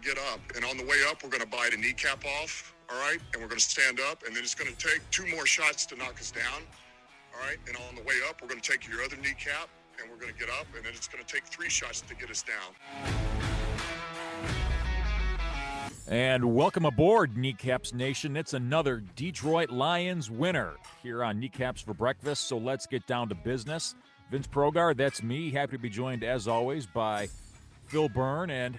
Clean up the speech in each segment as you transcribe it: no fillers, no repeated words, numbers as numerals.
get up. And on the way up, we're going to bite a kneecap off, all right? And we're going to stand up, and then it's going to take 2 more shots to knock us down, all right? And on the way up, we're going to take your other kneecap, and we're going to get up, and then it's going to take 3 shots to get us down. And welcome aboard, Kneecaps Nation. It's another Detroit Lions winner here on Kneecaps for Breakfast, so let's get down to business. Vince Progar, that's me. Happy to be joined, as always, by Phil Byrne. And,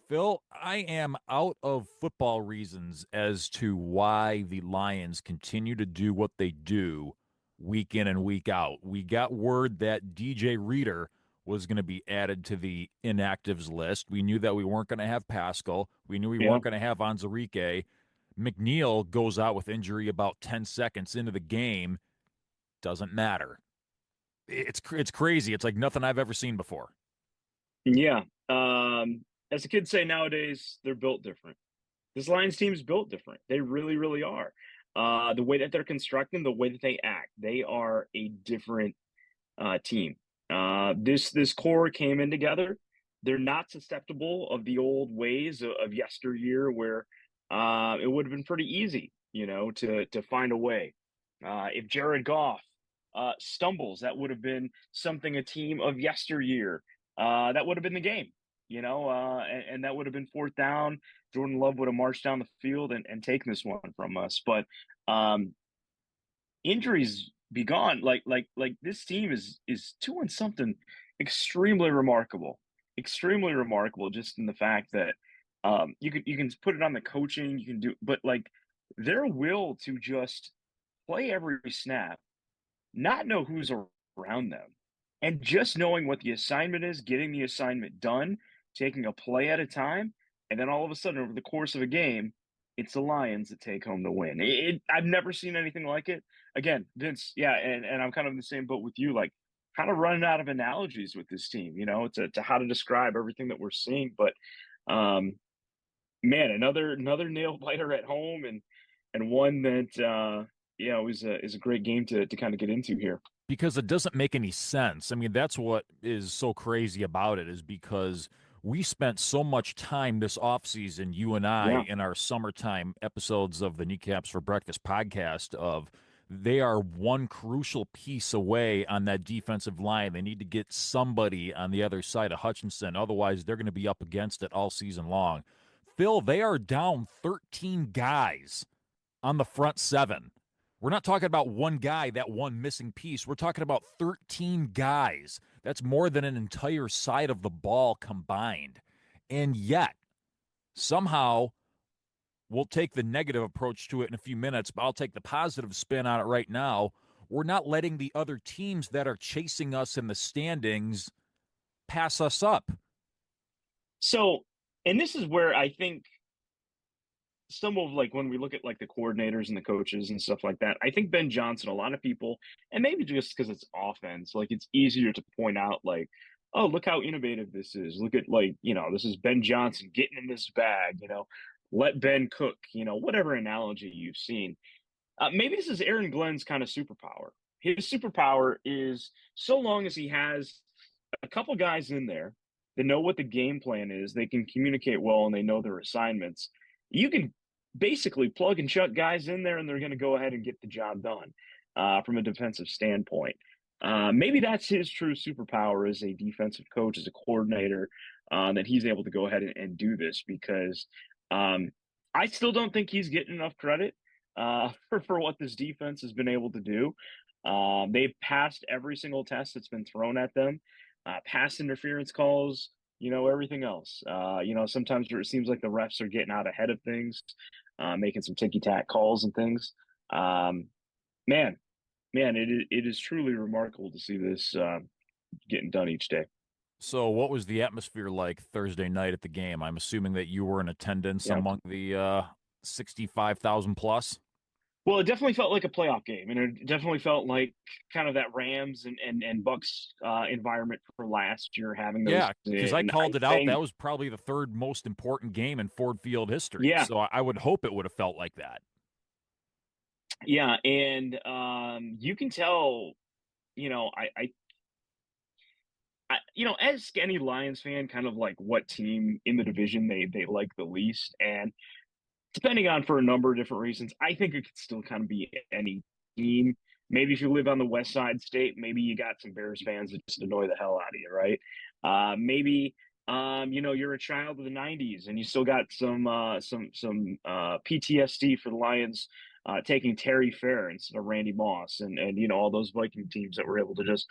Phil, I am out of football reasons as to why the Lions continue to do what they do week in and week out. We got word that DJ Reader was going to be added to the inactives list. We knew that we weren't going to have Pascal. We knew we weren't going to have Onwuzurike. McNeil goes out with injury about 10 seconds into the game. Doesn't matter. It's crazy. It's like nothing I've ever seen before. Yeah. As the kids say nowadays, they're built different. This Lions team is built different. They really, really are. The way that they're constructed, the way that they act, they are a different team. This core came in together. They're not susceptible of the old ways of yesteryear where it would have been pretty easy, to find a way. If Jared Goff stumbles, that would have been something a team of yesteryear that would have been the game, and that would have been 4th down. Jordan Love would have marched down the field and taken this one from us. But injuries be gone. Like this team is doing something extremely remarkable just in the fact that you can put it on the coaching, you can do, but like their will to just play every snap, not know who's around them, and just knowing what the assignment is, getting the assignment done, taking a play at a time, and then all of a sudden over the course of a game, it's the Lions that take home the win. I've never seen anything like it. Again, Vince, and I'm kind of in the same boat with you, like kind of running out of analogies with this team, to how to describe everything that we're seeing. But man, another nail biter at home, and one that is a great game to kind of get into here. Because it doesn't make any sense. I mean, that's what is so crazy about it, is because we spent so much time this offseason, you and I, in our summertime episodes of the Kneecaps for Breakfast podcast, of they are one crucial piece away on that defensive line. They need to get somebody on the other side of Hutchinson. Otherwise, they're going to be up against it all season long. Phil, they are down 13 guys on the front 7. We're not talking about one guy, that one missing piece. We're talking about 13 guys. That's more than an entire side of the ball combined. And yet, somehow, we'll take the negative approach to it in a few minutes, but I'll take the positive spin on it right now. We're not letting the other teams that are chasing us in the standings pass us up. So, and this is where I think some of, like, when we look at like the coordinators and the coaches and stuff like that, I think Ben Johnson, a lot of people, and maybe just because it's offense, like it's easier to point out like, oh, look how innovative this is. Look at, like, this is Ben Johnson getting in this bag, let Ben cook, whatever analogy you've seen. Maybe this is Aaron Glenn's kind of superpower. His superpower is, so long as he has a couple guys in there that know what the game plan is, they can communicate well, and they know their assignments, you can basically plug and shut guys in there, and they're going to go ahead and get the job done from a defensive standpoint. Maybe that's his true superpower as a defensive coach, as a coordinator, that he's able to go ahead and do this, because I still don't think he's getting enough credit for what this defense has been able to do. They've passed every single test that's been thrown at them, pass interference calls, everything else. Sometimes it seems like the refs are getting out ahead of things, making some ticky-tack calls and things. Man, it is truly remarkable to see this getting done each day. So what was the atmosphere like Thursday night at the game? I'm assuming that you were in attendance among the 65,000 plus. Well, it definitely felt like a playoff game, and it definitely felt like kind of that Rams and Bucks environment for last year, having those. Yeah, because I called it out. That was probably the 3rd most important game in Ford Field history. Yeah. So I would hope it would have felt like that. Yeah, and you can tell, as any Lions fan, kind of like what team in the division they like the least, and depending on for a number of different reasons, I think it could still kind of be any team. Maybe if you live on the West Side State, maybe you got some Bears fans that just annoy the hell out of you, right? Maybe you're a child of the '90s and you still got some PTSD for the Lions taking Terry Fair instead of Randy Moss, and all those Viking teams that were able to just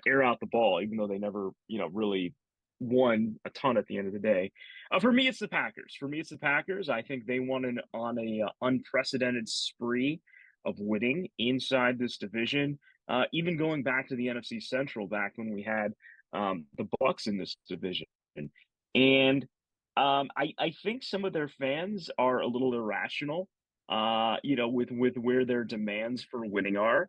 air out the ball, even though they never really won a ton at the end of the day. For me, it's the Packers. I think they won on a unprecedented spree of winning inside this division. Even going back to the NFC Central, back when we had the Bucks in this division, and I think some of their fans are a little irrational. With where their demands for winning are.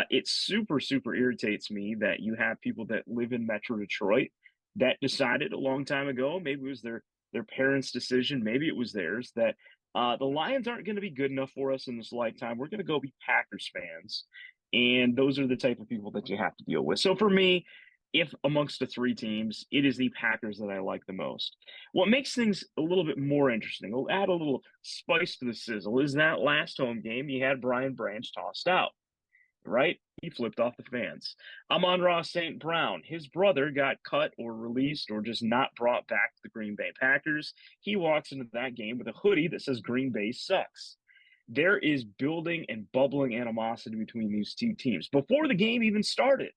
It super irritates me that you have people that live in Metro Detroit that decided a long time ago, maybe it was their parents' decision, maybe it was theirs, that the Lions aren't going to be good enough for us in this lifetime. We're going to go be Packers fans. And those are the type of people that you have to deal with. So for me, if amongst the three teams, it is the Packers that I like the most. What makes things a little bit more interesting, we'll add a little spice to the sizzle, is that last home game you had Brian Branch tossed out, right? He flipped off the fans. Amon-Ra St. Brown, his brother got cut or released or just not brought back to the Green Bay Packers. He walks into that game with a hoodie that says Green Bay sucks. There is building and bubbling animosity between these two teams. Before the game even started,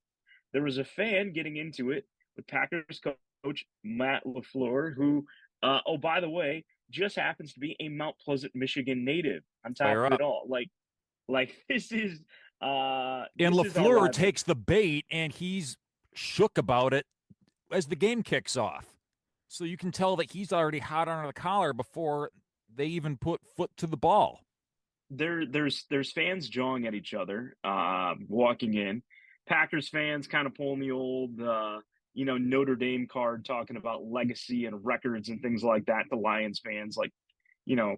there was a fan getting into it with Packers coach Matt LaFleur, who, oh, by the way, just happens to be a Mount Pleasant, Michigan native on top Fire of it up. all. Like this is And this is our LaFleur rivalry. takes the bait, and he's shook about it as the game kicks off. So you can tell that he's already hot under the collar before they even put foot to the ball. There's fans jawing at each other, walking in. Packers fans kind of pulling the old Notre Dame card, talking about legacy and records and things like that. The Lions fans you know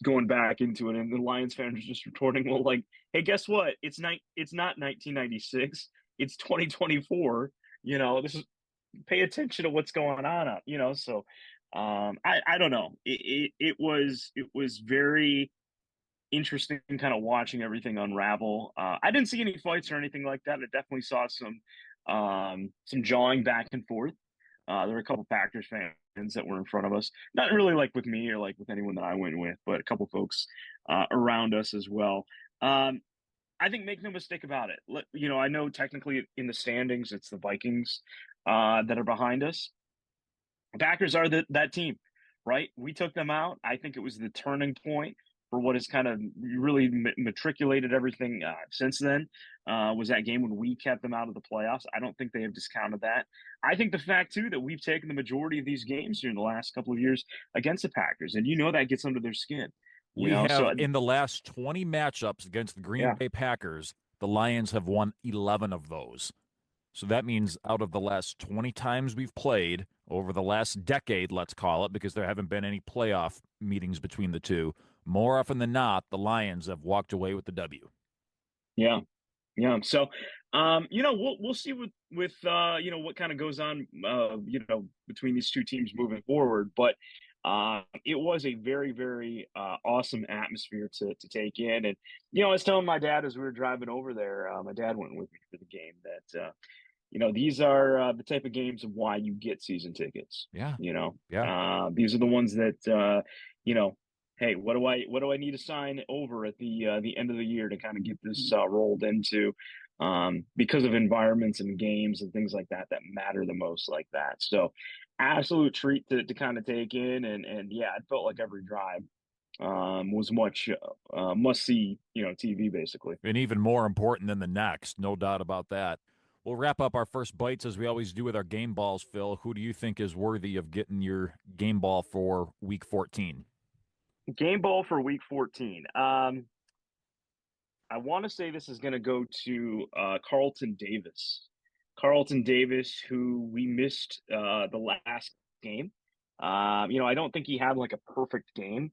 going back into it, and the Lions fans are just retorting, well, like, hey, guess what? It's not 1996. It's 2024. This is, pay attention to what's going on up. So I don't know. It was very interesting kind of watching everything unravel. I didn't see any fights or anything like that. I definitely saw some jawing back and forth. There were a couple Packers fans that were in front of us, not really like with me or like with anyone that I went with, but a couple folks around us as well. I think, make no mistake about it. I know technically in the standings it's the Vikings that are behind us. The Packers are that team, right? We took them out. I think it was the turning point for what has kind of really matriculated everything since then. Was that game when we kept them out of the playoffs? I don't think they have discounted that. I think the fact too that we've taken the majority of these games here in the last couple of years against the Packers, and that gets under their skin. We have, So in the last 20 matchups against the Green yeah, Bay Packers, the Lions have won 11 of those. So that means out of the last 20 times we've played over the last decade, let's call it, because there haven't been any playoff meetings between the two, more often than not, the Lions have walked away with the W. yeah. Yeah. So, we'll see with what kind of goes on, between these two teams moving forward. But it was a very, very awesome atmosphere to take in. And I was telling my dad as we were driving over there, my dad went with me for the game, that these are the type of games of why you get season tickets. Yeah. Yeah. These are the ones that hey, what do I need to sign over at the end of the year to kind of get this rolled into, because of environments and games and things like that matter the most, like that. So absolute treat to kind of take in, and yeah, it felt like every drive was much must see TV basically. And even more important than the next, no doubt about that. We'll wrap up our first bites as we always do with our game balls, Phil. Who do you think is worthy of getting your game ball for week 14? Game ball for week 14. I want to say this is going to go to Carlton Davis. Carlton Davis, who we missed the last game. I don't think he had like a perfect game,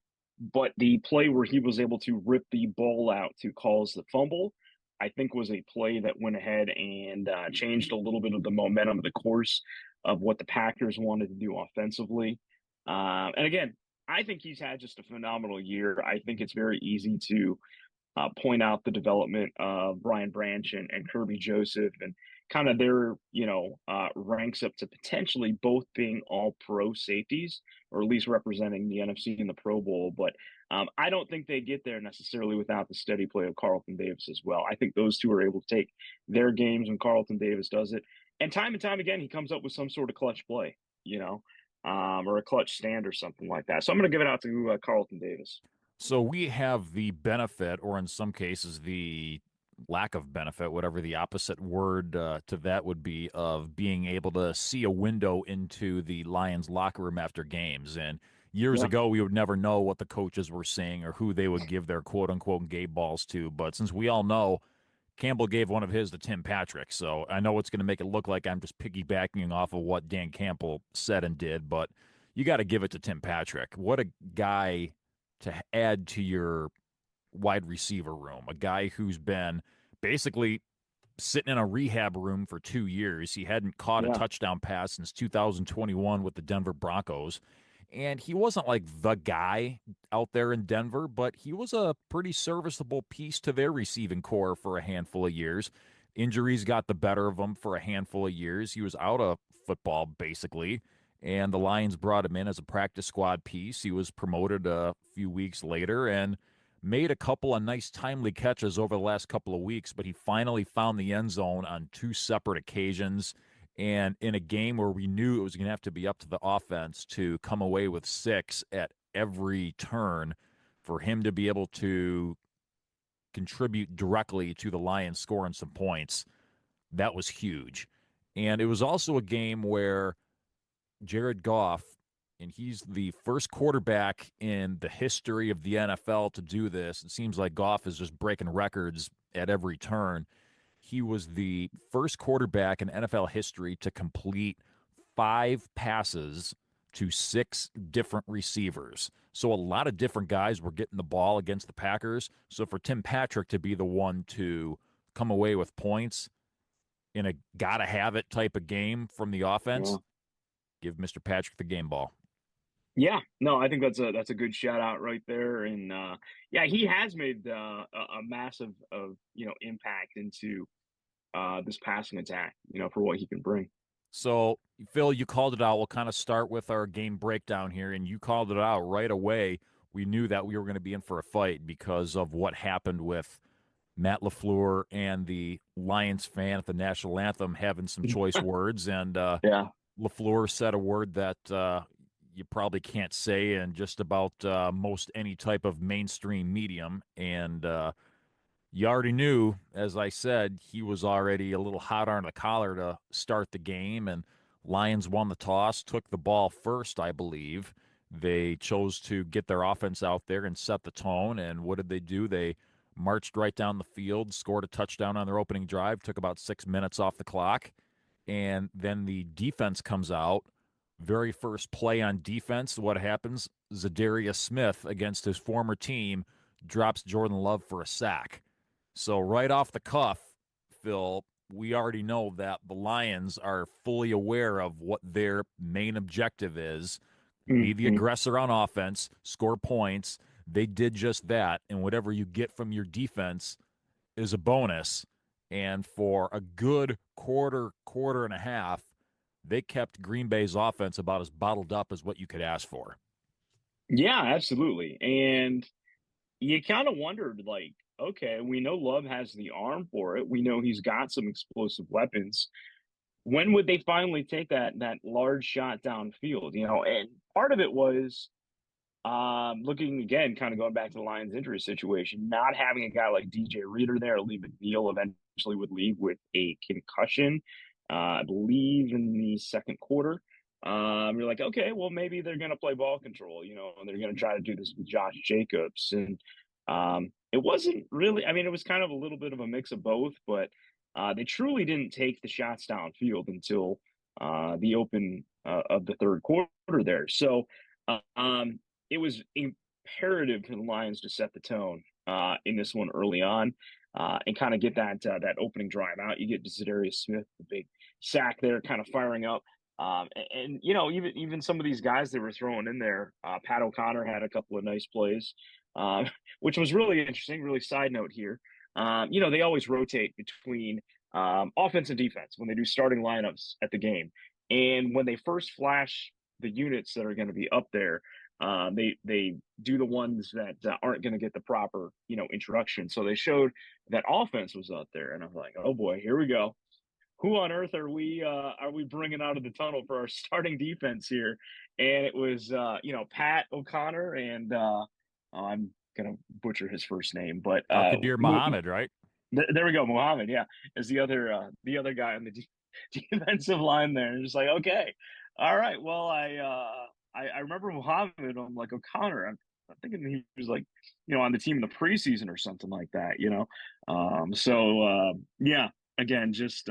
but the play where he was able to rip the ball out to cause the fumble I think was a play that went ahead and changed a little bit of the momentum of the course of what the Packers wanted to do offensively. And again, I think he's had just a phenomenal year. I think it's very easy to point out the development of Brian Branch and Kirby Joseph and kind of their, ranks up to potentially both being all pro safeties or at least representing the NFC in the Pro Bowl. But I don't think they get there necessarily without the steady play of Carlton Davis as well. I think those two are able to take their games when Carlton Davis does it. And time again, he comes up with some sort of clutch play, or a clutch stand or something like that. So I'm going to give it out to Carlton Davis. So we have the benefit, or in some cases, the lack of benefit, whatever the opposite word to that would be, of being able to see a window into the Lions locker room after games. And years Yeah. ago, we would never know what the coaches were saying or who they would give their quote unquote gay balls to. But since we all know Campbell gave one of his to Tim Patrick, so I know it's going to make it look like I'm just piggybacking off of what Dan Campbell said and did, but you got to give it to Tim Patrick. What a guy to add to your wide receiver room, a guy who's been basically sitting in a rehab room for 2 years. He hadn't caught a Yeah. touchdown pass since 2021 with the Denver Broncos. And he wasn't like the guy out there in Denver, but he was a pretty serviceable piece to their receiving core for a handful of years. Injuries got the better of him for a handful of years. He was out of football, basically, and the Lions brought him in as a practice squad piece. He was promoted a few weeks later and made a couple of nice timely catches over the last couple of weeks, but he finally found the end zone on two separate occasions. And in a game where we knew it was going to have to be up to the offense to come away with 6 at every turn, for him to be able to contribute directly to the Lions scoring some points, that was huge. And it was also a game where Jared Goff, and he's the first quarterback in the history of the NFL to do this. It seems like Goff is just breaking records at every turn. He was the first quarterback in NFL history to complete 5 passes to 6 different receivers. So a lot of different guys were getting the ball against the Packers. So for Tim Patrick to be the one to come away with points in a gotta have it type of game from the offense, Yeah. give Mr. Patrick the game ball. Yeah, no, I think that's a good shout out right there, and yeah, he has made a massive of impact into this passing attack, for what he can bring. So, Phil, you called it out. We'll kind of start with our game breakdown here, and you called it out right away. We knew that we were going to be in for a fight because of what happened with Matt LaFleur and the Lions fan at the national anthem having some choice words, and Yeah, LaFleur said a word that you probably can't say in just about most any type of mainstream medium, and you already knew, as I said, he was already a little hot on the collar to start the game, and Lions won the toss, took the ball first, I believe. They chose to get their offense out there and set the tone, and what did they do? They marched right down the field, scored a touchdown on their opening drive, took about 6 minutes off the clock, and then the defense comes out. Very first play on defense, what happens? Zadarius Smith, against his former team, drops Jordan Love for a sack. So right off the cuff, Phil, we already know that the Lions are fully aware of what their main objective is. Be the hmm aggressor on offense, score points. They did just that, and whatever you get from your defense is a bonus. And for a good quarter and a half, they kept Green Bay's offense about as bottled up as what you could ask for. yeah, absolutely. And you kind of wondered, like, okay, we know Love has the arm for it. We know he's got some explosive weapons. When would they finally take that large shot downfield? And part of it was looking again, kind of going back to the Lions injury situation, not having a guy like DJ Reader there. Lee McNeil eventually would leave with a concussion, I believe in the second quarter. You're like, okay, well, maybe they're going to play ball control, and they're going to try to do this with Josh Jacobs. And it wasn't really, I mean, it was kind of a little bit of a mix of both, but they truly didn't take the shots downfield until the open of the third quarter there. So, it was imperative for the Lions to set the tone in this one early on. and kind of get that opening drive out. You get Zadarius Smith, the big sack there, kind of firing up. And even some of these guys they were throwing in there, Pat O'Connor had a couple of nice plays, um, which was really interesting. Really side note here, they always rotate between offense and defense when they do starting lineups at the game, and when they first flash the units that are going to be up there, they do the ones that aren't going to get the proper introduction. So they showed that offense was out there, and I'm like, oh boy, here we go. Who on earth are we bringing out of the tunnel for our starting defense here? And it was Pat O'Connor and I'm gonna butcher his first name, but Al-Qadir Muhammad, right? there we go, Muhammad. Yeah, is the other guy on the defensive line there. And just like, okay, all right. Well, I remember Muhammad. I'm like O'Connor. I'm thinking he was like on the team in the preseason or something like that. Yeah, again, just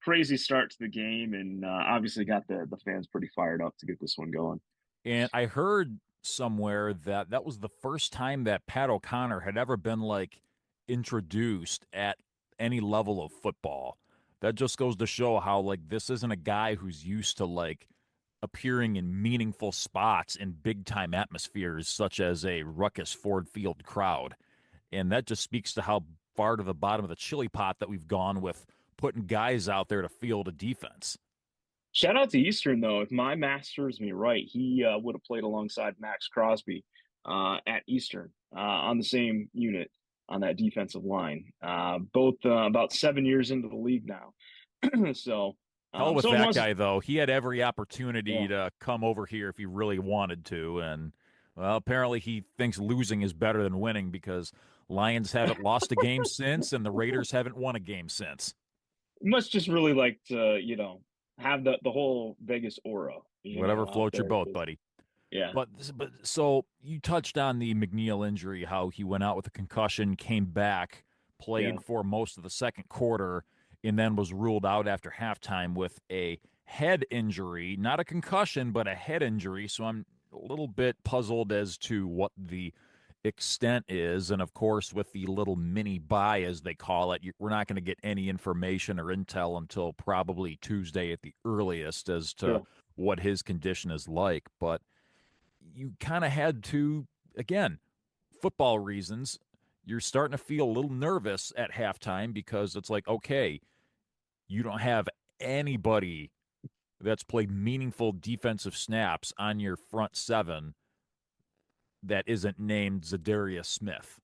crazy start to the game, and obviously got the fans pretty fired up to get this one going. And I heard somewhere that that was the first time that Pat O'Connor had ever been like introduced at any level of football. That just goes to show how like this isn't a guy who's used to like appearing in meaningful spots in big time atmospheres such as a ruckus Ford Field crowd. And that just speaks to how far to the bottom of the chili pot that we've gone with putting guys out there to field a defense. Shout out to Eastern though. If my math serves me right, he would have played alongside Max Crosby at Eastern on the same unit on that defensive line. Both about 7 years into the league now. so, Hell with so it that was guy, though. He had every opportunity yeah. to come over here if he really wanted to. And, well, apparently he thinks losing is better than winning because Lions haven't lost a game since and the Raiders haven't won a game since. Must just really like to have the whole Vegas aura Whatever out floats your there. boat, buddy. Yeah, But so you touched on the McNeil injury, how he went out with a concussion, came back, yeah, played for most of the second quarter, and then was ruled out after halftime with a head injury, not a concussion, but a head injury. So I'm a little bit puzzled as to what the extent is. And of course, with the little mini bye, as they call it, we're not going to get any information or intel until probably Tuesday at the earliest as to sure. what his condition is like. But you kind of had to, again, football reasons, you're starting to feel a little nervous at halftime because it's like, okay, you don't have anybody that's played meaningful defensive snaps on your front seven that isn't named Zadarius Smith.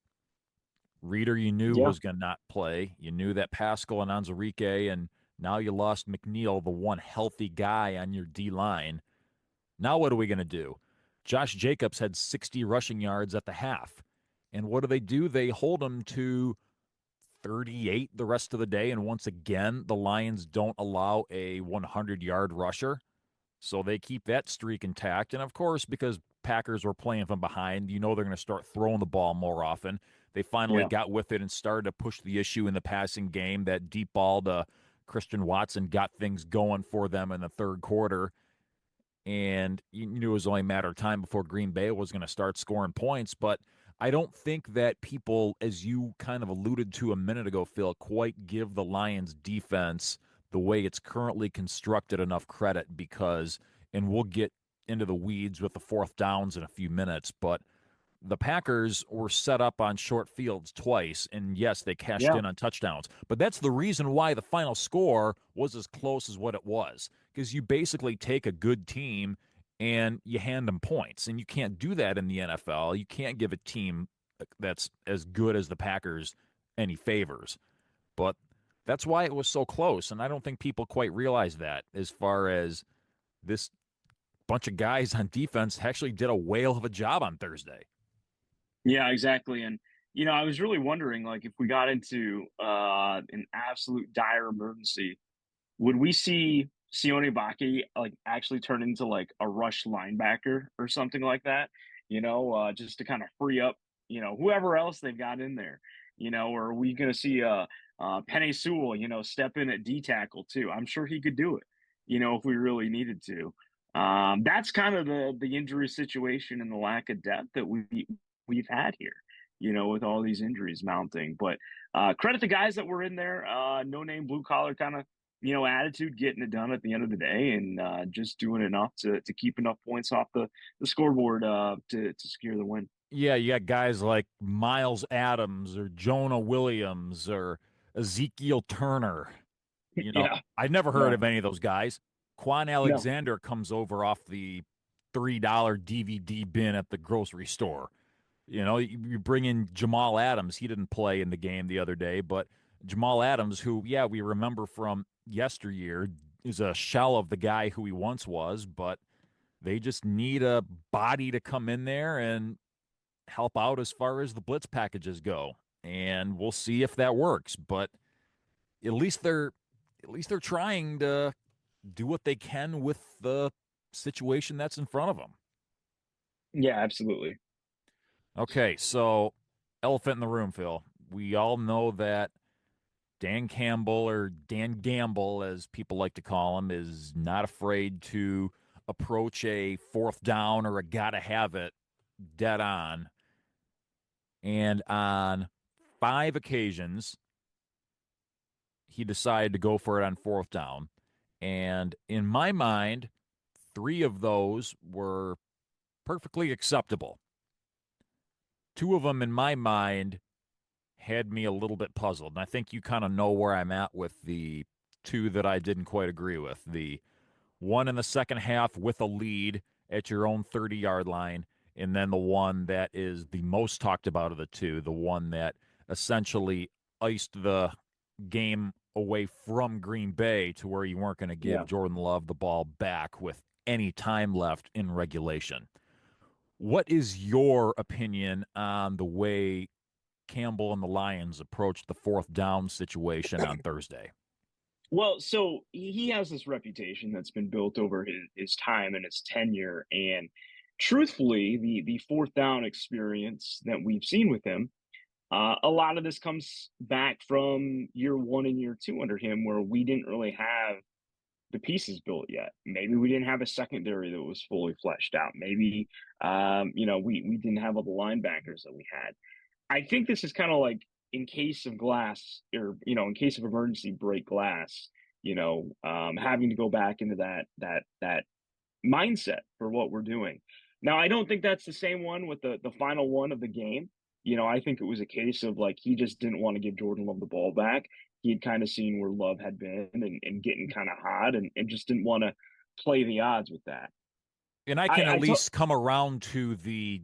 Reader, you knew Yeah, was going to not play. You knew that Pascal and Anzarike, and now you lost McNeil, the one healthy guy on your D line. Now what are we going to do? Josh Jacobs had 60 rushing yards at the half. And what do? They hold him to 38 the rest of the day. And once again, the Lions don't allow a 100-yard rusher. So they keep that streak intact. And of course, because Packers were playing from behind, they're going to start throwing the ball more often. They finally yeah, got with it and started to push the issue in the passing game. That deep ball to Christian Watson got things going for them in the third quarter. And you knew it was only a matter of time before Green Bay was going to start scoring points. But I don't think that people, as you kind of alluded to a minute ago, Phil, quite give the Lions defense the way it's currently constructed enough credit because, and we'll get into the weeds with the fourth downs in a few minutes, but the Packers were set up on short fields twice, and yes, they cashed yeah, in on touchdowns. But that's the reason why the final score was as close as what it was, because you basically take a good team and you hand them points, and you can't do that in the NFL. You can't give a team that's as good as the Packers any favors. But that's why it was so close, and I don't think people quite realize that as far as this bunch of guys on defense actually did a whale of a job on Thursday. yeah, exactly. And I was really wondering, like, if we got into an absolute dire emergency, would we see Sione Baki like actually turn into like a rush linebacker or something like that? Just to kind of free up, whoever else they've got in there. Or are we going to see Penny Sewell, step in at D tackle too? I'm sure he could do it. If we really needed to. That's kind of the injury situation and the lack of depth that we've had here. with all these injuries mounting. But credit the guys that were in there, no name blue collar kind of attitude, getting it done at the end of the day, and just doing enough to keep enough points off the scoreboard to secure the win. Yeah, you got guys like Miles Adams or Jonah Williams or Ezekiel Turner. Yeah, I'd never heard yeah, of any of those guys. Quan no, Alexander comes over off the $3 DVD bin at the grocery store. You bring in Jamal Adams. He didn't play in the game the other day, but Jamal Adams, who, yeah, we remember from yesteryear, is a shell of the guy who he once was, but they just need a body to come in there and help out as far as the blitz packages go. And we'll see if that works, but at least they're trying to do what they can with the situation that's in front of them. yeah, absolutely. Okay, so elephant in the room, Phil. We all know that Dan Campbell, or Dan Gamble, as people like to call him, is not afraid to approach a fourth down or a gotta have it dead on. And on 5 occasions, he decided to go for it on fourth down. And in my mind, 3 of those were perfectly acceptable. 2 of them, in my mind, had me a little bit puzzled. And I think you kind of know where I'm at with the 2 that I didn't quite agree with. The one in the second half with a lead at your own 30-yard line, and then the one that is the most talked about of the 2, the one that essentially iced the game away from Green Bay to where you weren't going to Yeah. give Jordan Love the ball back with any time left in regulation. What is your opinion on the way Campbell and the Lions approached the fourth down situation on Thursday? Well, so he has this reputation that's been built over his time and his tenure. And truthfully, the fourth down experience that we've seen with him, a lot of this comes back from year one and year two under him, where we didn't really have the pieces built yet. Maybe we didn't have a secondary that was fully fleshed out. Maybe, we didn't have all the linebackers that we had. I think this is kind of like in case of glass, or in case of emergency, break glass. Having to go back into that mindset for what we're doing. Now, I don't think that's the same one with the final one of the game. I think it was a case of like he just didn't want to give Jordan Love the ball back. He had kind of seen where Love had been and getting kind of hot, and just didn't want to play the odds with that. And I can at least come around to the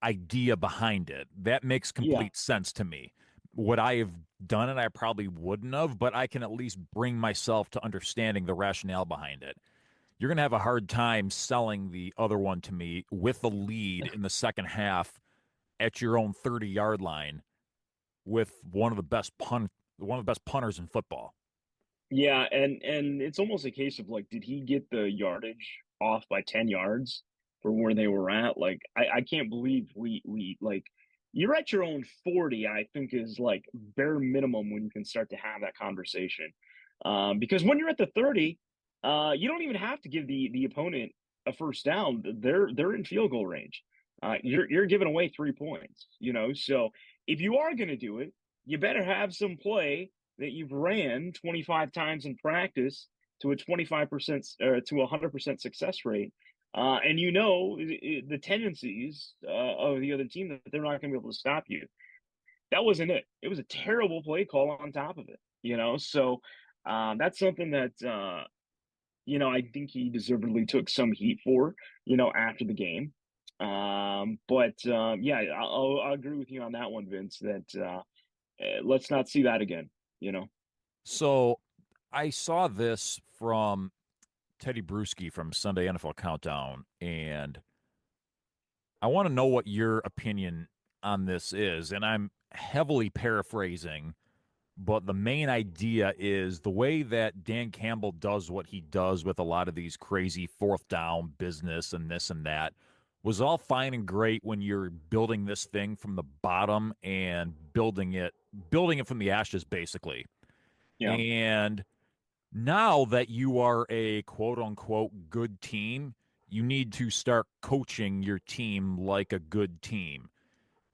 idea behind it. That makes Yeah, complete sense to me. Would I have done it? I probably wouldn't have, but I can at least bring myself to understanding the rationale behind it. You're going to have a hard time selling the other one to me with the lead in the second half at your own 30-yard line with one of the best punters in football. yeah, and it's almost a case of like, did he get the yardage off by 10 yards from where they were at? Like, I can't believe we like, you're at your own 40. I think is like bare minimum when you can start to have that conversation. Because when you're at the 30, you don't even have to give the opponent a first down. They're in field goal range. You're giving away 3 points. So if you are going to do it, you better have some play that you've ran 25 times in practice to a 25% to 100% success rate. And the tendencies of the other team, that they're not going to be able to stop you. That wasn't it. It was a terrible play call on top of it. So that's something that I think he deservedly took some heat for, after the game. But yeah, I'll agree with you on that one, Vince. That let's not see that again. So I saw this from Teddy Bruschi from Sunday NFL Countdown, and I want to know what your opinion on this is. And I'm heavily paraphrasing, but the main idea is the way that Dan Campbell does what he does with a lot of these crazy fourth down business and this and that was all fine and great when you're building this thing from the bottom and building it from the ashes, basically. Yeah. And now that you are a quote unquote good team, you need to start coaching your team like a good team.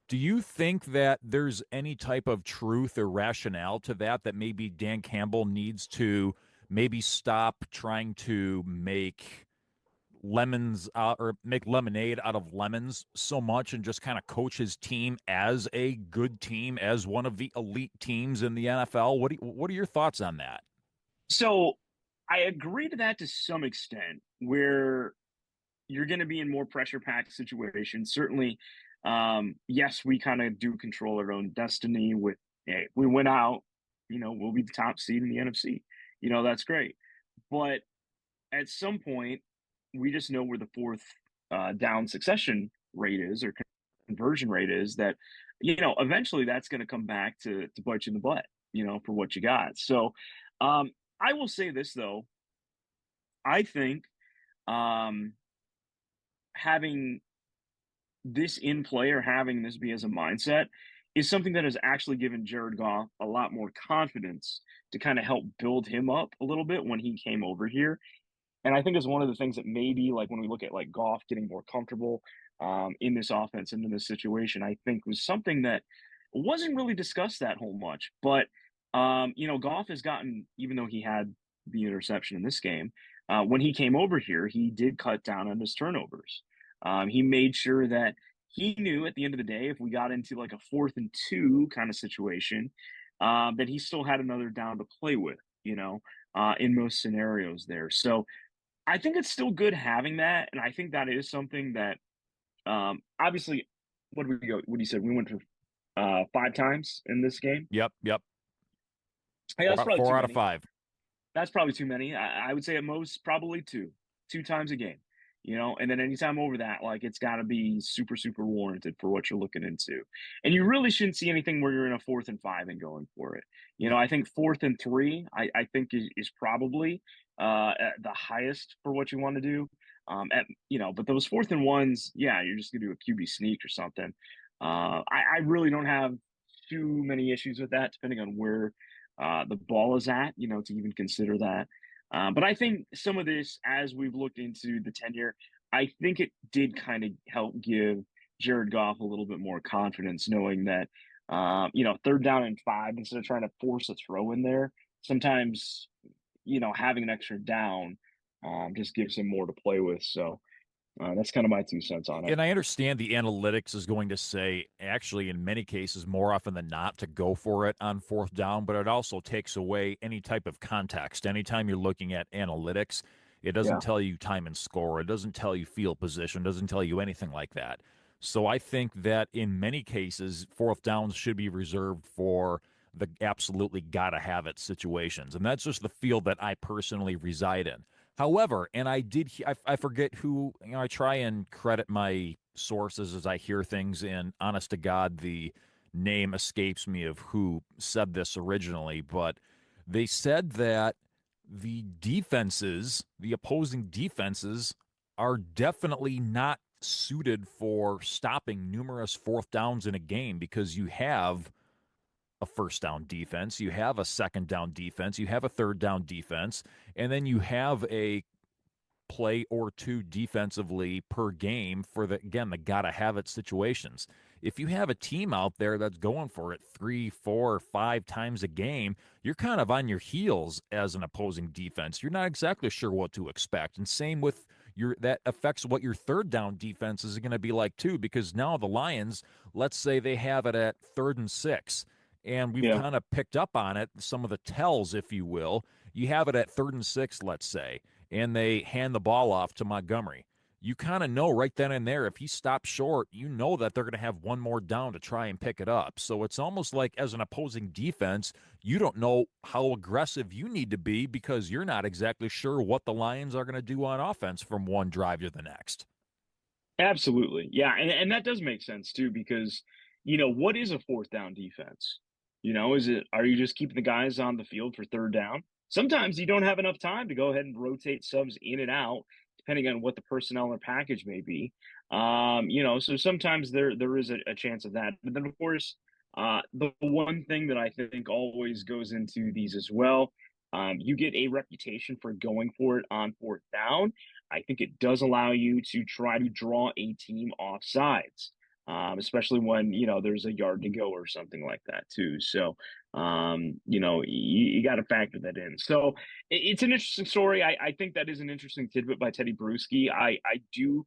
Do you think that there's any type of truth or rationale to that, that maybe Dan Campbell needs to maybe stop trying to make lemons or make lemonade out of lemons so much and just kind of coach his team as a good team, as one of the elite teams in the NFL? What are your thoughts on that? So I agree to that to some extent, where you're going to be in more pressure packed situations. Certainly, yes, we kind of do control our own destiny. With hey, we went out, we'll be the top seed in the NFC. That's great. But at some point, we just know where the fourth down succession rate is, or conversion rate is. That eventually that's going to come back to bite you in the butt. For what you got. So, I will say this though. I think um, having this in play, or having this be as a mindset, is something that has actually given Jared Goff a lot more confidence to kind of help build him up a little bit when he came over here. And I think it's one of the things that maybe, like, when we look at like Goff getting more comfortable in this offense and in this situation, I think was something that wasn't really discussed that whole much. But Goff has gotten, even though he had the interception in this game, when he came over here, he did cut down on his turnovers. He made sure that he knew at the end of the day, if we got into like a 4th and 2 kind of situation, that he still had another down to play with, in most scenarios there. So I think it's still good having that. And I think that is something that, obviously, what did we go? What you said? We went for 5 times in this game. Yep. Hey, that's probably Four too out of many. five. That's probably too many. I would say at most probably two times a game. And then anytime over that, like, it's got to be super, super warranted for what you're looking into. And you really shouldn't see anything where you're in a 4th and 5 and going for it. I think 4th and 3, I think is probably at the highest for what you want to do. But those 4th and 1s, yeah, you're just gonna do a QB sneak or something. I really don't have too many issues with that, depending on where the ball is at, to even consider that. But I think some of this, as we've looked into the tenure, I think it did kind of help give Jared Goff a little bit more confidence, knowing that, 3rd down and 5, instead of trying to force a throw in there, sometimes, having an extra down just gives him more to play with. So that's kind of my 2 cents on it. And I understand the analytics is going to say, actually, in many cases, more often than not, to go for it on 4th down, but it also takes away any type of context. Anytime you're looking at analytics, it doesn't Yeah. tell you time and score, it doesn't tell you field position, it doesn't tell you anything like that. So I think that in many cases, 4th downs should be reserved for the absolutely gotta have it situations. And that's just the field that I personally reside in. However, and I forget who, I try and credit my sources as I hear things, and honest to God, the name escapes me of who said this originally, but they said that the opposing defenses, are definitely not suited for stopping numerous 4th downs in a game, because you have a 1st down defense, you have a 2nd down defense, you have a 3rd down defense, and then you have a play or two defensively per game for the gotta have it situations. If you have a team out there that's going for it 3, 4, 5 times a game, you're kind of on your heels as an opposing defense. You're not exactly sure what to expect. And same with that affects what your 3rd down defense is going to be like too, because now the Lions, let's say they have it at 3rd and 6, and we've Yeah. kind of picked up on it, some of the tells, if you will. You have it at 3rd and 6, let's say, and they hand the ball off to Montgomery. You kind of know right then and there, if he stops short, you know that they're going to have one more down to try and pick it up. So it's almost like, as an opposing defense, you don't know how aggressive you need to be, because you're not exactly sure what the Lions are going to do on offense from one drive to the next. Absolutely. Yeah. And that does make sense too, because, what is a 4th down defense? Are you just keeping the guys on the field for 3rd down? Sometimes you don't have enough time to go ahead and rotate subs in and out, depending on what the personnel or package may be. So sometimes there is a chance of that. But then, of course, the one thing that I think always goes into these as well, you get a reputation for going for it on 4th down. I think it does allow you to try to draw a team off sides. especially when there's a yard to go or something like that too. So you got to factor that in. So it's an interesting story. I think that is an interesting tidbit by Teddy Bruschi. I do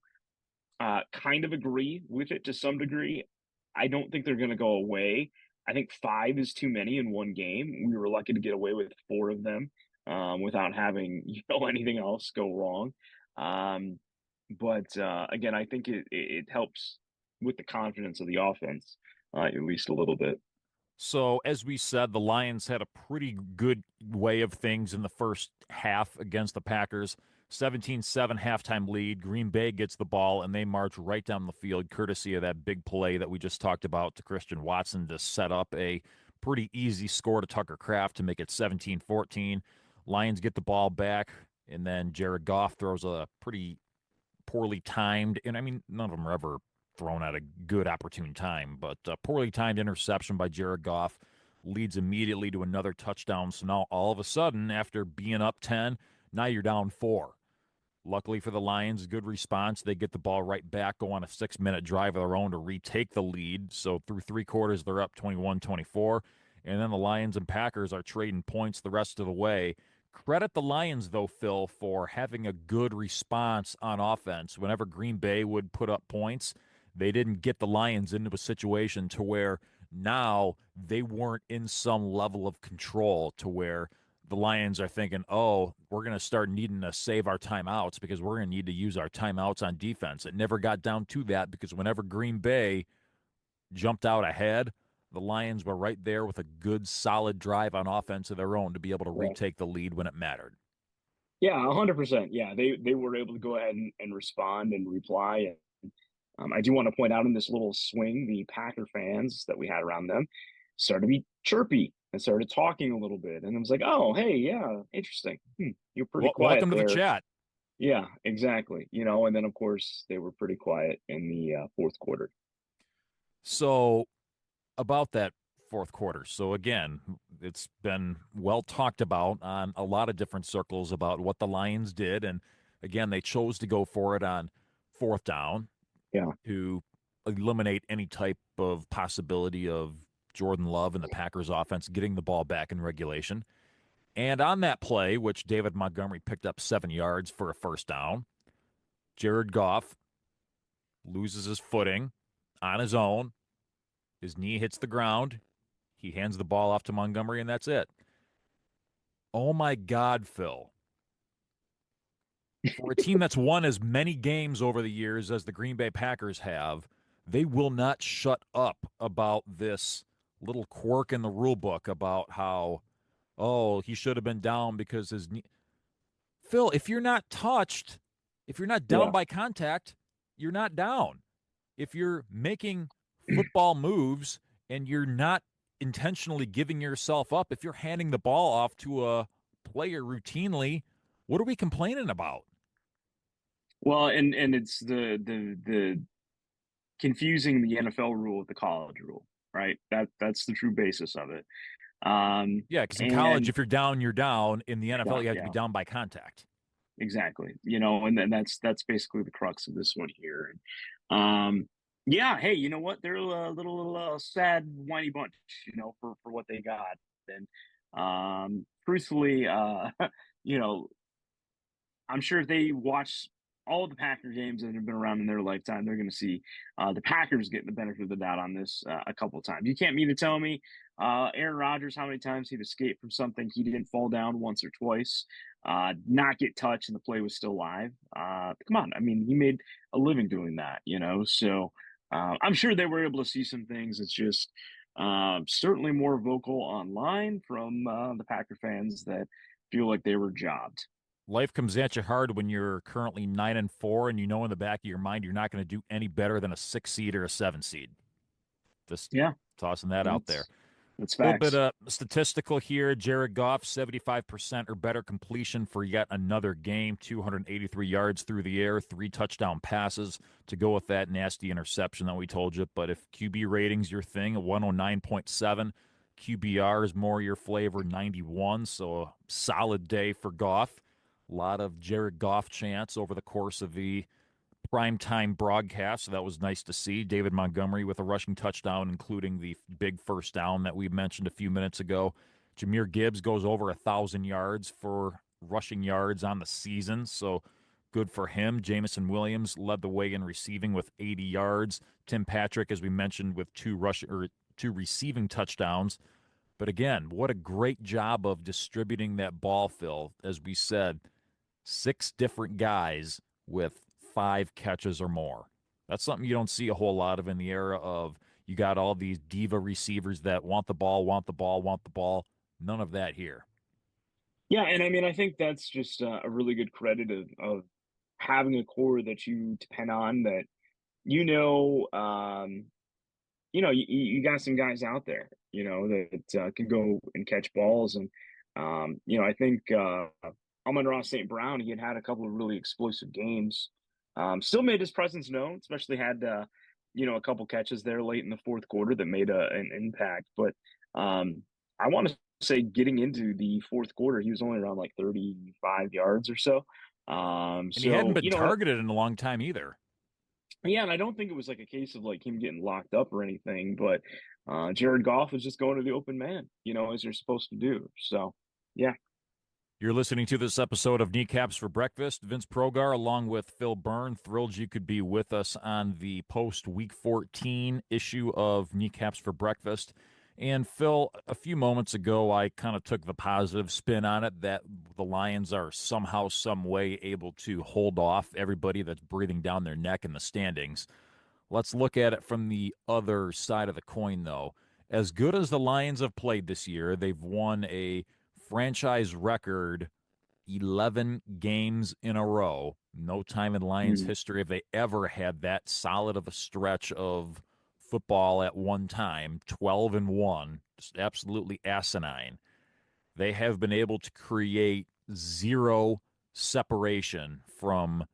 kind of agree with it to some degree. I don't think they're going to go away. I think five is too many in one game. We were lucky to get away with four of them without having anything else go wrong. But again, I think it helps with the confidence of the offense at least a little bit. So, as we said, the Lions had a pretty good way of things in the first half against the Packers. 17-7 halftime lead. Green Bay gets the ball, and they march right down the field, courtesy of that big play that we just talked about to Christian Watson to set up a pretty easy score to Tucker Kraft to make it 17-14. Lions get the ball back, and then Jared Goff throws a pretty poorly timed, and I mean, none of them are ever thrown at a good opportune time, but a poorly timed interception by Jared Goff leads immediately to another touchdown. So now all of a sudden, after being up 10, now you're down 4. Luckily for the Lions, good response. They get the ball right back, go on a 6-minute drive of their own to retake the lead. So through 3 quarters, they're up 21-24. And then the Lions and Packers are trading points the rest of the way. Credit the Lions, though, Phil, for having a good response on offense. Whenever Green Bay would put up points, they didn't get the Lions into a situation to where now they weren't in some level of control to where the Lions are thinking, oh, we're going to start needing to save our timeouts because we're going to need to use our timeouts on defense. It never got down to that because whenever Green Bay jumped out ahead, the Lions were right there with a good, solid drive on offense of their own to be able to Yeah, retake the lead when it mattered. yeah, 100%. Yeah, they were able to go ahead and respond and reply. I do want to point out in this little swing, the Packer fans that we had around them started to be chirpy and started talking a little bit. And I was like, oh, hey, yeah, interesting. You're pretty quiet Welcome to the there. chat. Yeah, exactly. And then of course they were pretty quiet in the fourth quarter. So, about that fourth quarter. So, again, it's been well talked about on a lot of different circles about what the Lions did. And again, they chose to go for it on fourth down Yeah. to eliminate any type of possibility of Jordan Love and the Packers offense getting the ball back in regulation. And on that play, which David Montgomery picked up 7 yards for a first down, Jared Goff loses his footing on his own. His knee hits the ground. He hands the ball off to Montgomery, and that's it. Oh my God, Phil. For a team that's won as many games over the years as the Green Bay Packers have, they will not shut up about this little quirk in the rule book about how, oh, he should have been down because his knee. Phil, if you're not touched, if you're not down Yeah. by contact, you're not down. If you're making football moves and you're not intentionally giving yourself up, if you're handing the ball off to a player routinely, what are we complaining about? Well, and it's the confusing the NFL rule with the college rule, right? That's the true basis of it. Yeah, because in college, And if you're down, you're down. In the NFL, you have to be yeah, down by contact. exactly. And then that's basically the crux of this one here. Yeah, hey, you know what? They're a little sad, whiny bunch, for what they got. And truthfully, you know, I'm sure if they watch all of the Packer games that have been around in their lifetime, they're going to see the Packers getting the benefit of the doubt on this a couple of times. You can't mean to tell me Aaron Rodgers how many times he'd escaped from something he didn't fall down once or twice, not get touched, and the play was still live. Come on, I mean, he made a living doing that. So I'm sure they were able to see some things. It's just certainly more vocal online from the Packer fans that feel like they were jobbed. Life comes at you hard when you're currently 9-4, and you know in the back of your mind you're not going to do any better than a 6 seed or a 7 seed. Just Yeah, tossing that out there. that's A little bit facts. of statistical here. Jared Goff, 75% or better completion for yet another game, 283 yards through the air, 3 touchdown passes to go with that nasty interception that we told you. But if QB rating's your thing, a 109.7, QBR is more your flavor, 91. So a solid day for Goff. A lot of Jared Goff chants over the course of the primetime broadcast, so that was nice to see. David Montgomery with a rushing touchdown, including the big first down that we mentioned a few minutes ago. Jahmyr Gibbs goes over 1,000 yards for rushing yards on the season, so good for him. Jamison Williams led the way in receiving with 80 yards. Tim Patrick, as we mentioned, with two receiving touchdowns. But again, what a great job of distributing that ball, Phil. As we said, 6 different guys with 5 catches or more. That's something you don't see a whole lot of in the era of you got all these diva receivers that want the ball, want the ball, want the ball. None of that here. Yeah, and I mean, I think that's just a really good credit of having a core that you depend on that you know you got some guys out there, that can go and catch balls. And, I think Amon-Ra St. Brown, he had a couple of really explosive games. Still made his presence known, especially had, a couple catches there late in the fourth quarter that made an impact. But I want to say getting into the fourth quarter, he was only around like 35 yards or so. And he hadn't So, been targeted in a long time either. yeah, and I don't think it was like a case of like him getting locked up or anything, but Jared Goff was just going to the open man, as you're supposed to do. So, yeah. You're listening to this episode of Kneecaps for Breakfast. Vince Progar, along with Phil Byrne, thrilled you could be with us on the post-Week 14 issue of Kneecaps for Breakfast. And Phil, a few moments ago, I kind of took the positive spin on it that the Lions are somehow, some way able to hold off everybody that's breathing down their neck in the standings. Let's look at it from the other side of the coin, though. As good as the Lions have played this year, they've won a franchise record 11 games in a row. No time in Lions Mhm. history have they ever had that solid of a stretch of football at one time. 12-1, just absolutely asinine. They have been able to create zero separation from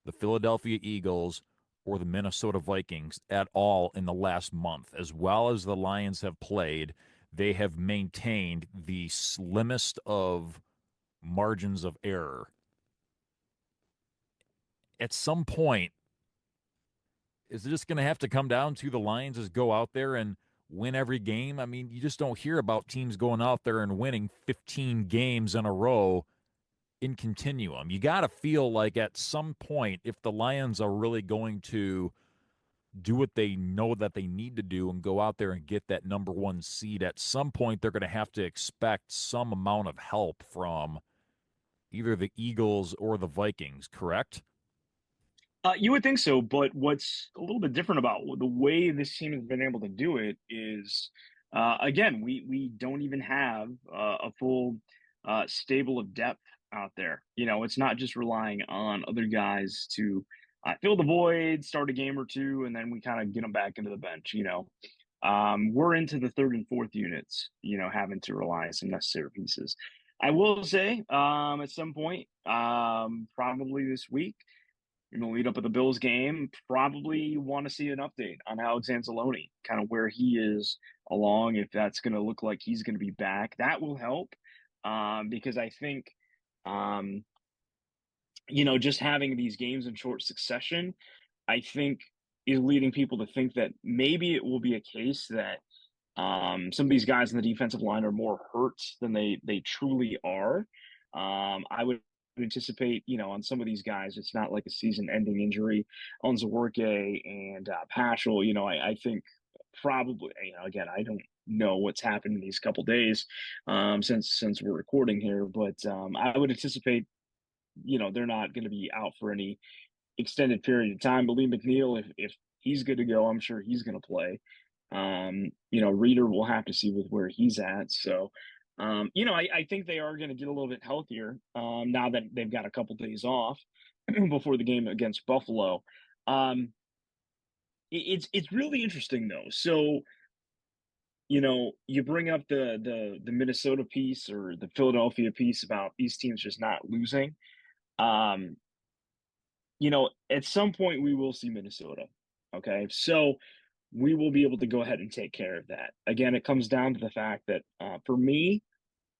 the Philadelphia Eagles or the Minnesota Vikings at all in the last month. As well as the Lions have played, they have maintained the slimmest of margins of error. At some point, is it just going to have to come down to the Lions just go out there and win every game? I mean, you just don't hear about teams going out there and winning 15 games in a row in continuum. You got to feel like at some point, if the Lions are really going to do what they know that they need to do and go out there and get that number 1 seed, at some point they're going to have to expect some amount of help from either the Eagles or the Vikings, correct? You would think so, but what's a little bit different about the way this team has been able to do it is, again, we don't even have a full stable of depth out there. It's not just relying on other guys to fill the void, start a game or two, and then we kind of get them back into the bench. We're into the third and fourth units. Having to rely on some necessary pieces. I will say, at some point, probably this week. You're going to lead up at the Bills game. Probably want to see an update on Alex Anzalone, kind of where he is along, if that's going to look like he's going to be back. That will help because I think, just having these games in short succession, I think is leading people to think that maybe it will be a case that some of these guys in the defensive line are more hurt than they truly are. I would anticipate, on some of these guys, it's not like a season-ending injury on Zaworke and Paschal. I think probably, again, I don't know what's happened in these couple days since we're recording here, but I would anticipate, they're not going to be out for any extended period of time. But Lee McNeil, if he's good to go, I'm sure he's going to play. Reader will have to see with where he's at. So, I think they are going to get a little bit healthier now that they've got a couple days off before the game against Buffalo. It's really interesting though. So, you bring up the Minnesota piece or the Philadelphia piece about these teams just not losing. Um, at some point we will see Minnesota. Okay, so we will be able to go ahead and take care of that. Again, it comes down to the fact that for me,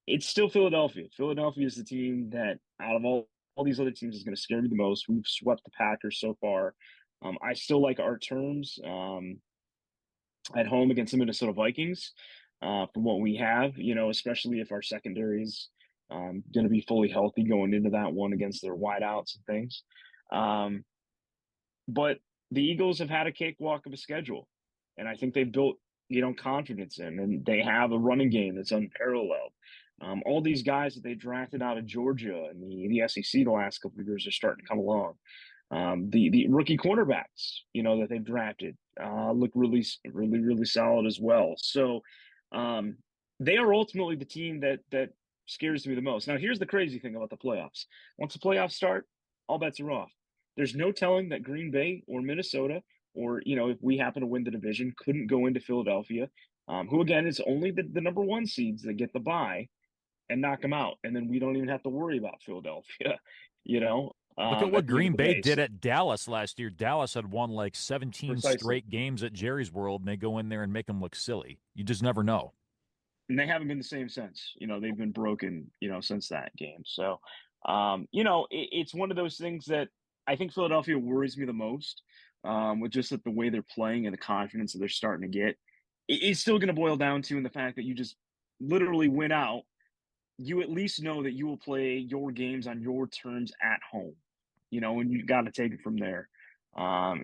it's still Philadelphia. Philadelphia is the team that, out of all all these other teams is going to scare me the most. We've swept the Packers so far. I still like our terms at home against the Minnesota Vikings from what we have, especially if our secondary is going to be fully healthy going into that one against their wideouts and things. Um, but the Eagles have had a cakewalk of a schedule, and I think they've built, confidence in, and they have a running game that's unparalleled. All these guys that they drafted out of Georgia and the SEC the last couple of years are starting to come along. The rookie cornerbacks, that they've drafted, look really, really, really solid as well. So they are ultimately the team that scares me the most. Now, here's the crazy thing about the playoffs. Once the playoffs start, all bets are off. There's no telling that Green Bay or Minnesota, or if we happen to win the division, couldn't go into Philadelphia, who again is only the number one seeds that get the bye and knock them out, and then we don't even have to worry about Philadelphia. Look at what At the end Green of the Bay day. did So, at Dallas last year. Dallas had won like 17 precisely. straight games at Jerry's World, and they go in there and make them look silly. You just never know. And they haven't been the same since. They've been broken, since that game. So, it's one of those things that I think Philadelphia worries me the most, with just the way they're playing and the confidence that they're starting to get. It's still going to boil down to in the fact that you just literally win out. You at least know that you will play your games on your terms at home, and you got to take it from there. And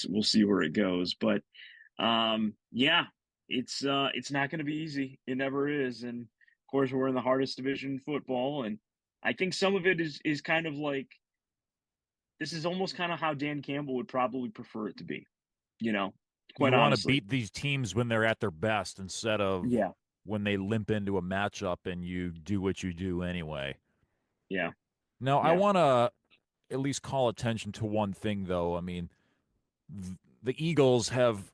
we'll see where it goes. But yeah, it's not going to be easy. It never is. And of course, we're in the hardest division in football, and I think some of it is kind of like this is almost kind of how Dan Campbell would probably prefer it to be. You know, You quite want to honestly. beat these teams when they're at their best instead of Yeah, when they limp into a matchup and you do what you do anyway. yeah, Now, I yeah, want to at least call attention to one thing, though. I mean, the Eagles have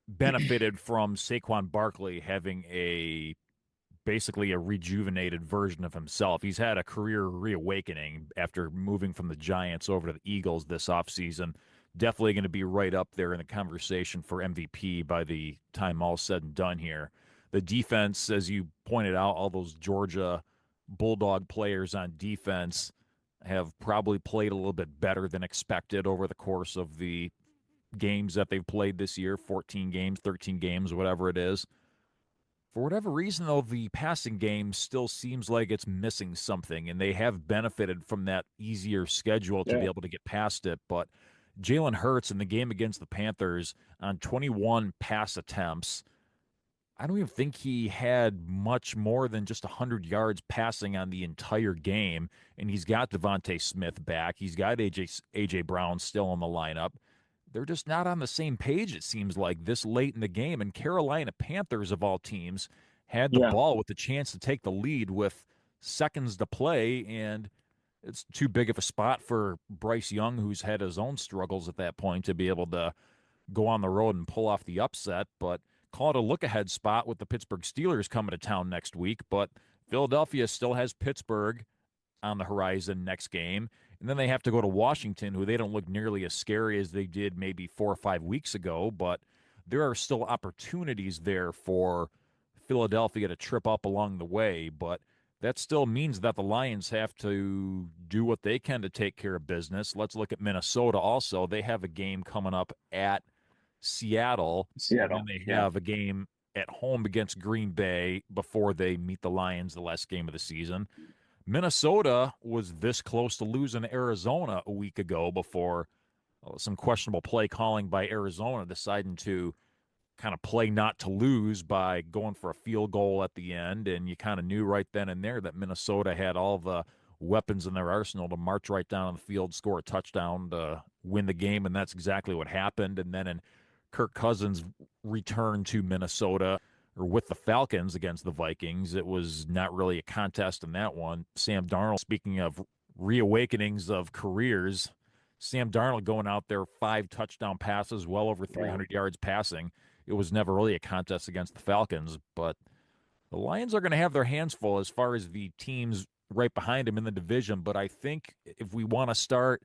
benefited from Saquon Barkley having a basically a rejuvenated version of himself. He's had a career reawakening after moving from the Giants over to the Eagles this offseason. Definitely going to be right up there in the conversation for MVP by the time all's said and done here. The defense, as you pointed out, all those Georgia Bulldog players on defense have probably played a little bit better than expected over the course of the games that they've played this year, 14 games, 13 games, whatever it is. For whatever reason, though, the passing game still seems like it's missing something, and they have benefited from that easier schedule to be yeah, able to get past it. But Jalen Hurts in the game against the Panthers on 21 pass attempts, I don't even think he had much more than just 100 yards passing on the entire game. And he's got Devontae Smith back. He's got AJ Brown still in the lineup. They're just not on the same page, it seems like, this late in the game. And Carolina Panthers, of all teams, had the yeah, ball with the chance to take the lead with seconds to play. And it's too big of a spot for Bryce Young, who's had his own struggles at that point, to be able to go on the road and pull off the upset. But call it a look ahead spot with the Pittsburgh Steelers coming to town next week. But Philadelphia still has Pittsburgh on the horizon next game. And then they have to go to Washington, who they don't look nearly as scary as they did maybe 4 or 5 weeks ago. But there are still opportunities there for Philadelphia to trip up along the way. But that still means that the Lions have to do what they can to take care of business. Let's look at Minnesota also. They have a game coming up at Seattle, and then Seattle. they Yeah, have a game at home against Green Bay before they meet the Lions the last game of the season. Minnesota was this close to losing to Arizona a week ago before some questionable play calling by Arizona deciding to kind of play not to lose by going for a field goal at the end. And you kind of knew right then and there that Minnesota had all the weapons in their arsenal to march right down on the field, score a touchdown to win the game. And that's exactly what happened. And then in Kirk Cousins' return to Minnesota, or with the Falcons against the Vikings, it was not really a contest in that one. Sam Darnold, speaking of reawakenings of careers, Sam Darnold going out there, 5 touchdown passes, well over yeah, 300 yards passing. It was never really a contest against the Falcons, but the Lions are going to have their hands full as far as the teams right behind them in the division. But I think if we want to start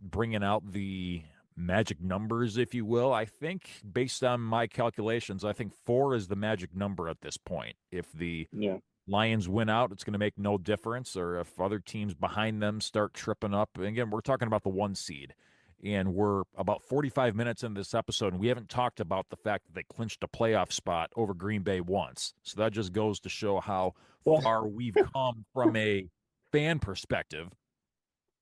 bringing out the magic numbers, if you will, I think based on my calculations, I think 4 is the magic number at this point. If the yeah. Lions win out, it's going to make no difference. Or if other teams behind them start tripping up, and again, we're talking about the 1 seed. And we're about 45 minutes in this episode, and we haven't talked about the fact that they clinched a playoff spot over Green Bay once. So that just goes to show how Well, far we've come from a fan perspective.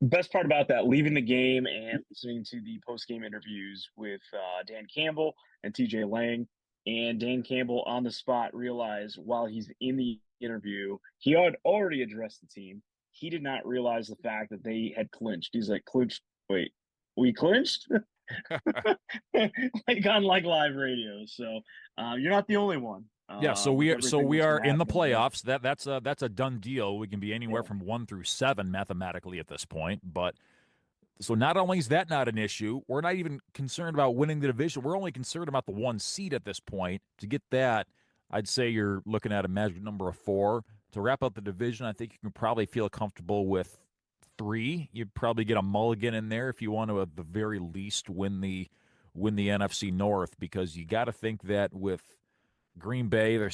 best part about that, leaving the game and listening to the post-game interviews with Dan Campbell and TJ Lang, and Dan Campbell on the spot realized while he's in the interview, he had already addressed the team. He did not realize the fact that they had clinched. He's like, clinched? Wait, we clinched? Like on like live radio. So you're not the only one. Yeah, so With we are everything that's been in the happening there. playoffs. That's a done deal. We can be anywhere Yeah. from 1 through 7 mathematically at this point. But so not only is that not an issue, we're not even concerned about winning the division. We're only concerned about the 1 seed at this point. To get that, I'd say you're looking at a magic number of 4. To wrap up the division, I think you can probably feel comfortable with 3. You'd probably get a mulligan in there if you want to, at the very least, win the NFC North, because you got to think that with Green Bay, you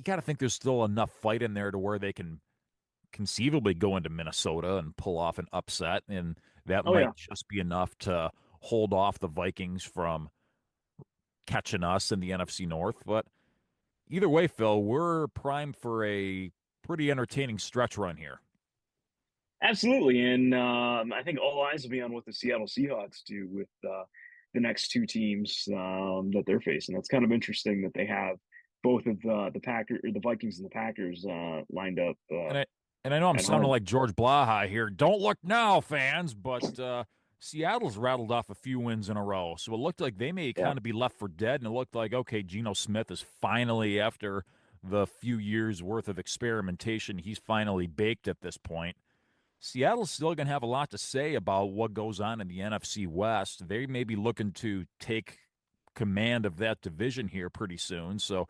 got to think there's still enough fight in there to where they can conceivably go into Minnesota and pull off an upset, and that Oh yeah. might just be enough to hold off the Vikings from catching us in the NFC North. But either way, Phil, we're primed for a pretty entertaining stretch run here. Absolutely, and I think all eyes will be on what the Seattle Seahawks do with the next two teams that they're facing. That's kind of interesting that they have both of the Vikings and the Packers lined up And I know I'm at sounding home. like George Blaha here. Don't look now, fans, but Seattle's rattled off a few wins in a row, so it looked like they may Yeah, kind of be left for dead. And it looked like, okay, Geno Smith is finally, after the few years worth of experimentation, he's finally baked at this point. Seattle's still going to have a lot to say about what goes on in the NFC West. They may be looking to take command of that division here pretty soon. So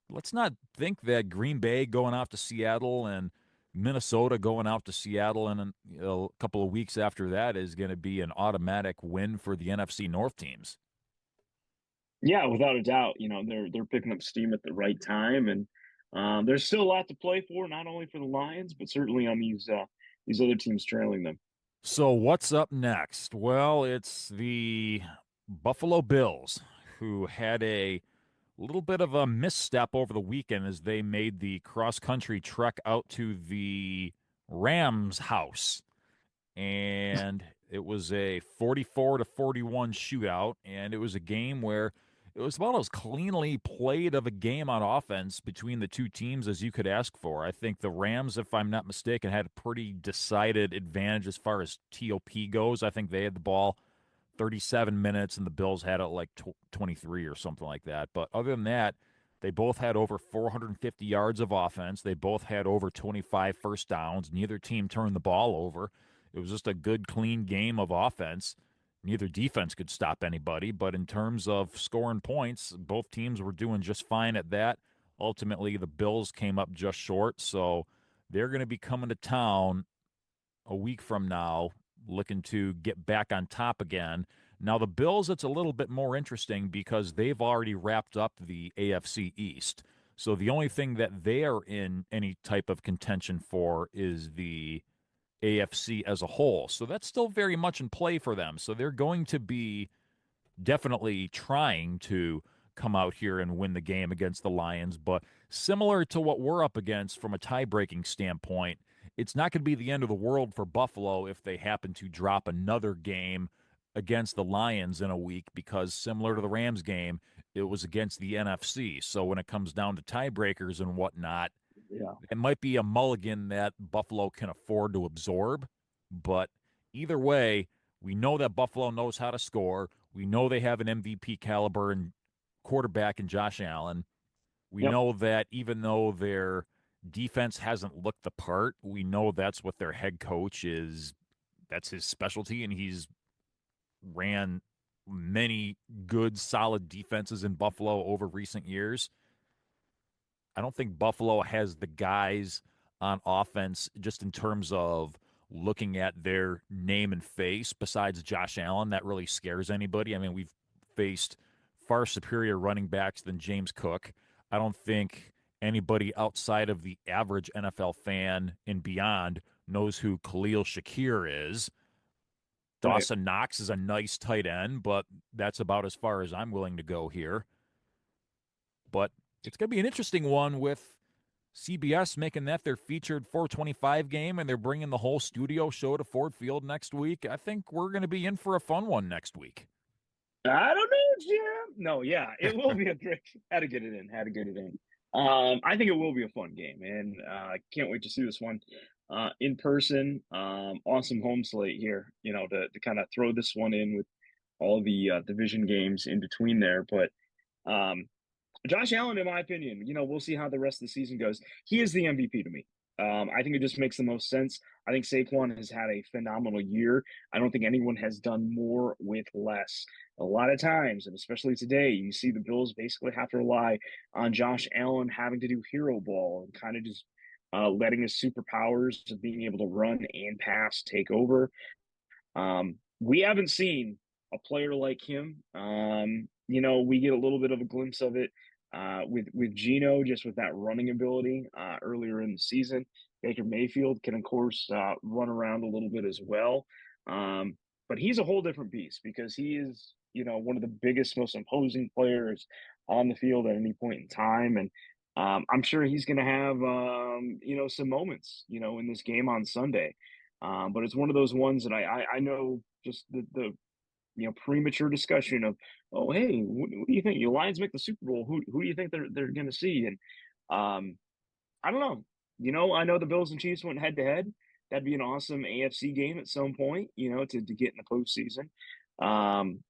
let's not think that Green Bay going out to Seattle and Minnesota going out to Seattle and a couple of weeks after that is going to be an automatic win for the NFC North teams. yeah, without a doubt. You know, they're picking up steam at the right time, and there's still a lot to play for, not only for the Lions, but certainly on these other teams trailing them. So what's up next? Well, it's the Buffalo Bills, who had a little bit of a misstep over the weekend as they made the cross-country trek out to the Rams house. And it was a 44-41 shootout, and it was a game where it was about as cleanly played of a game on offense between the two teams as you could ask for. I think the Rams, if I'm not mistaken, had a pretty decided advantage as far as TOP goes. I think they had the ball 37 minutes, and the Bills had it like 23 or something like that. But other than that, they both had over 450 yards of offense. They both had over 25 first downs. Neither team turned the ball over. It was just a good, clean game of offense. Neither defense could stop anybody, but in terms of scoring points, both teams were doing just fine at that. Ultimately, the Bills came up just short, so they're going to be coming to town a week from now looking to get back on top again. Now, the Bills, it's a little bit more interesting because they've already wrapped up the AFC East. So the only thing that they are in any type of contention for is the AFC as a whole. So that's still very much in play for them. So they're going to be definitely trying to come out here and win the game against the Lions. But similar to what we're up against from a tie-breaking standpoint, it's not going to be the end of the world for Buffalo if they happen to drop another game against the Lions in a week, because similar to the Rams game, it was against the NFC. So when it comes down to tiebreakers and whatnot, Yeah. it might be a mulligan that Buffalo can afford to absorb. But either way, we know that Buffalo knows how to score. We know they have an MVP caliber and quarterback in Josh Allen. We Yep. know that even though their defense hasn't looked the part, we know that's what their head coach is. That's his specialty, and he's ran many good, solid defenses in Buffalo over recent years. I don't think Buffalo has the guys on offense just in terms of looking at their name and face besides Josh Allen that really scares anybody. I mean, we've faced far superior running backs than James Cook. I don't think anybody outside of the average NFL fan and beyond knows who Khalil Shakir is. Right. Dawson Knox is a nice tight end, but that's about as far as I'm willing to go here. But it's going to be an interesting one with CBS making that their featured 425 game, and they're bringing the whole studio show to Ford Field next week. I think we're going to be in for a fun one next week. I don't know, Jim. No, yeah, it will be a great. Had to get it in. Had to get it in. I think it will be a fun game, and I can't wait to see this one in person. Awesome home slate here, to kind of throw this one in with all the division games in between there. But um, Josh Allen, in my opinion, we'll see how the rest of the season goes. He is the MVP to me. I think it just makes the most sense. I think Saquon has had a phenomenal year. I don't think anyone has done more with less. A lot of times, and especially today, you see the Bills basically have to rely on Josh Allen having to do hero ball and kind of just letting his superpowers of being able to run and pass take over. We haven't seen a player like him. We get a little bit of a glimpse of it with Geno, just with that running ability earlier in the season. Baker Mayfield can, of course, run around a little bit as well. But he's a whole different beast because he is, one of the biggest, most imposing players on the field at any point in time. And I'm sure he's going to have, some moments, in this game on Sunday. But it's one of those ones that I know just the premature discussion of, oh, hey, what do you think? Your Lions make the Super Bowl. Who do you think they're going to see? And I don't know. I know the Bills and Chiefs went head to head. That'd be an awesome AFC game at some point, to get in the postseason.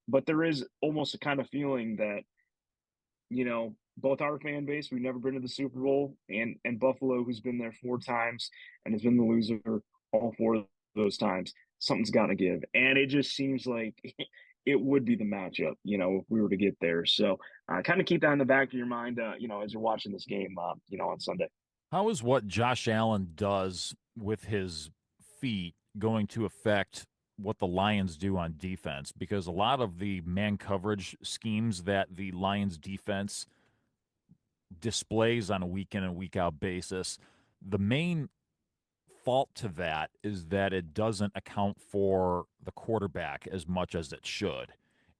But there is almost a kind of feeling that, both our fan base, we've never been to the Super Bowl, and Buffalo, who's been there 4 times and has been the loser all 4 of those times, something's got to give. And it just seems like it would be the matchup, if we were to get there. So kind of keep that in the back of your mind, as you're watching this game, on Sunday. How is what Josh Allen does with his feet going to affect what the Lions do on defense? Because a lot of the man coverage schemes that the Lions defense displays on a week in and week out basis, the main fault to that is that it doesn't account for the quarterback as much as it should.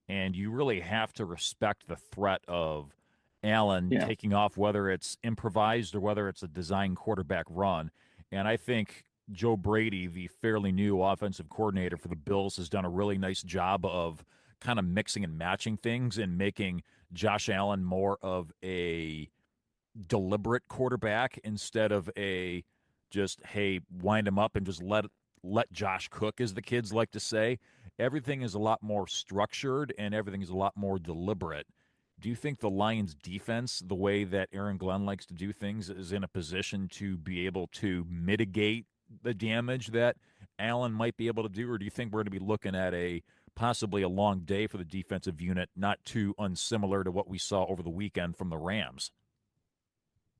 And you really have to respect the threat of Allen Yeah. taking off, whether it's improvised or whether it's a design quarterback run. And I think Joe Brady, the fairly new offensive coordinator for the Bills, has done a really nice job of kind of mixing and matching things and making Josh Allen more of a deliberate quarterback instead of a just, hey, wind him up and just let Josh cook, as the kids like to say. Everything is a lot more structured and everything is a lot more deliberate. Do you think the Lions defense, the way that Aaron Glenn likes to do things, is in a position to be able to mitigate the damage that Allen might be able to do? Or do you think we're going to be looking at possibly a long day for the defensive unit, not too unsimilar to what we saw over the weekend from the Rams?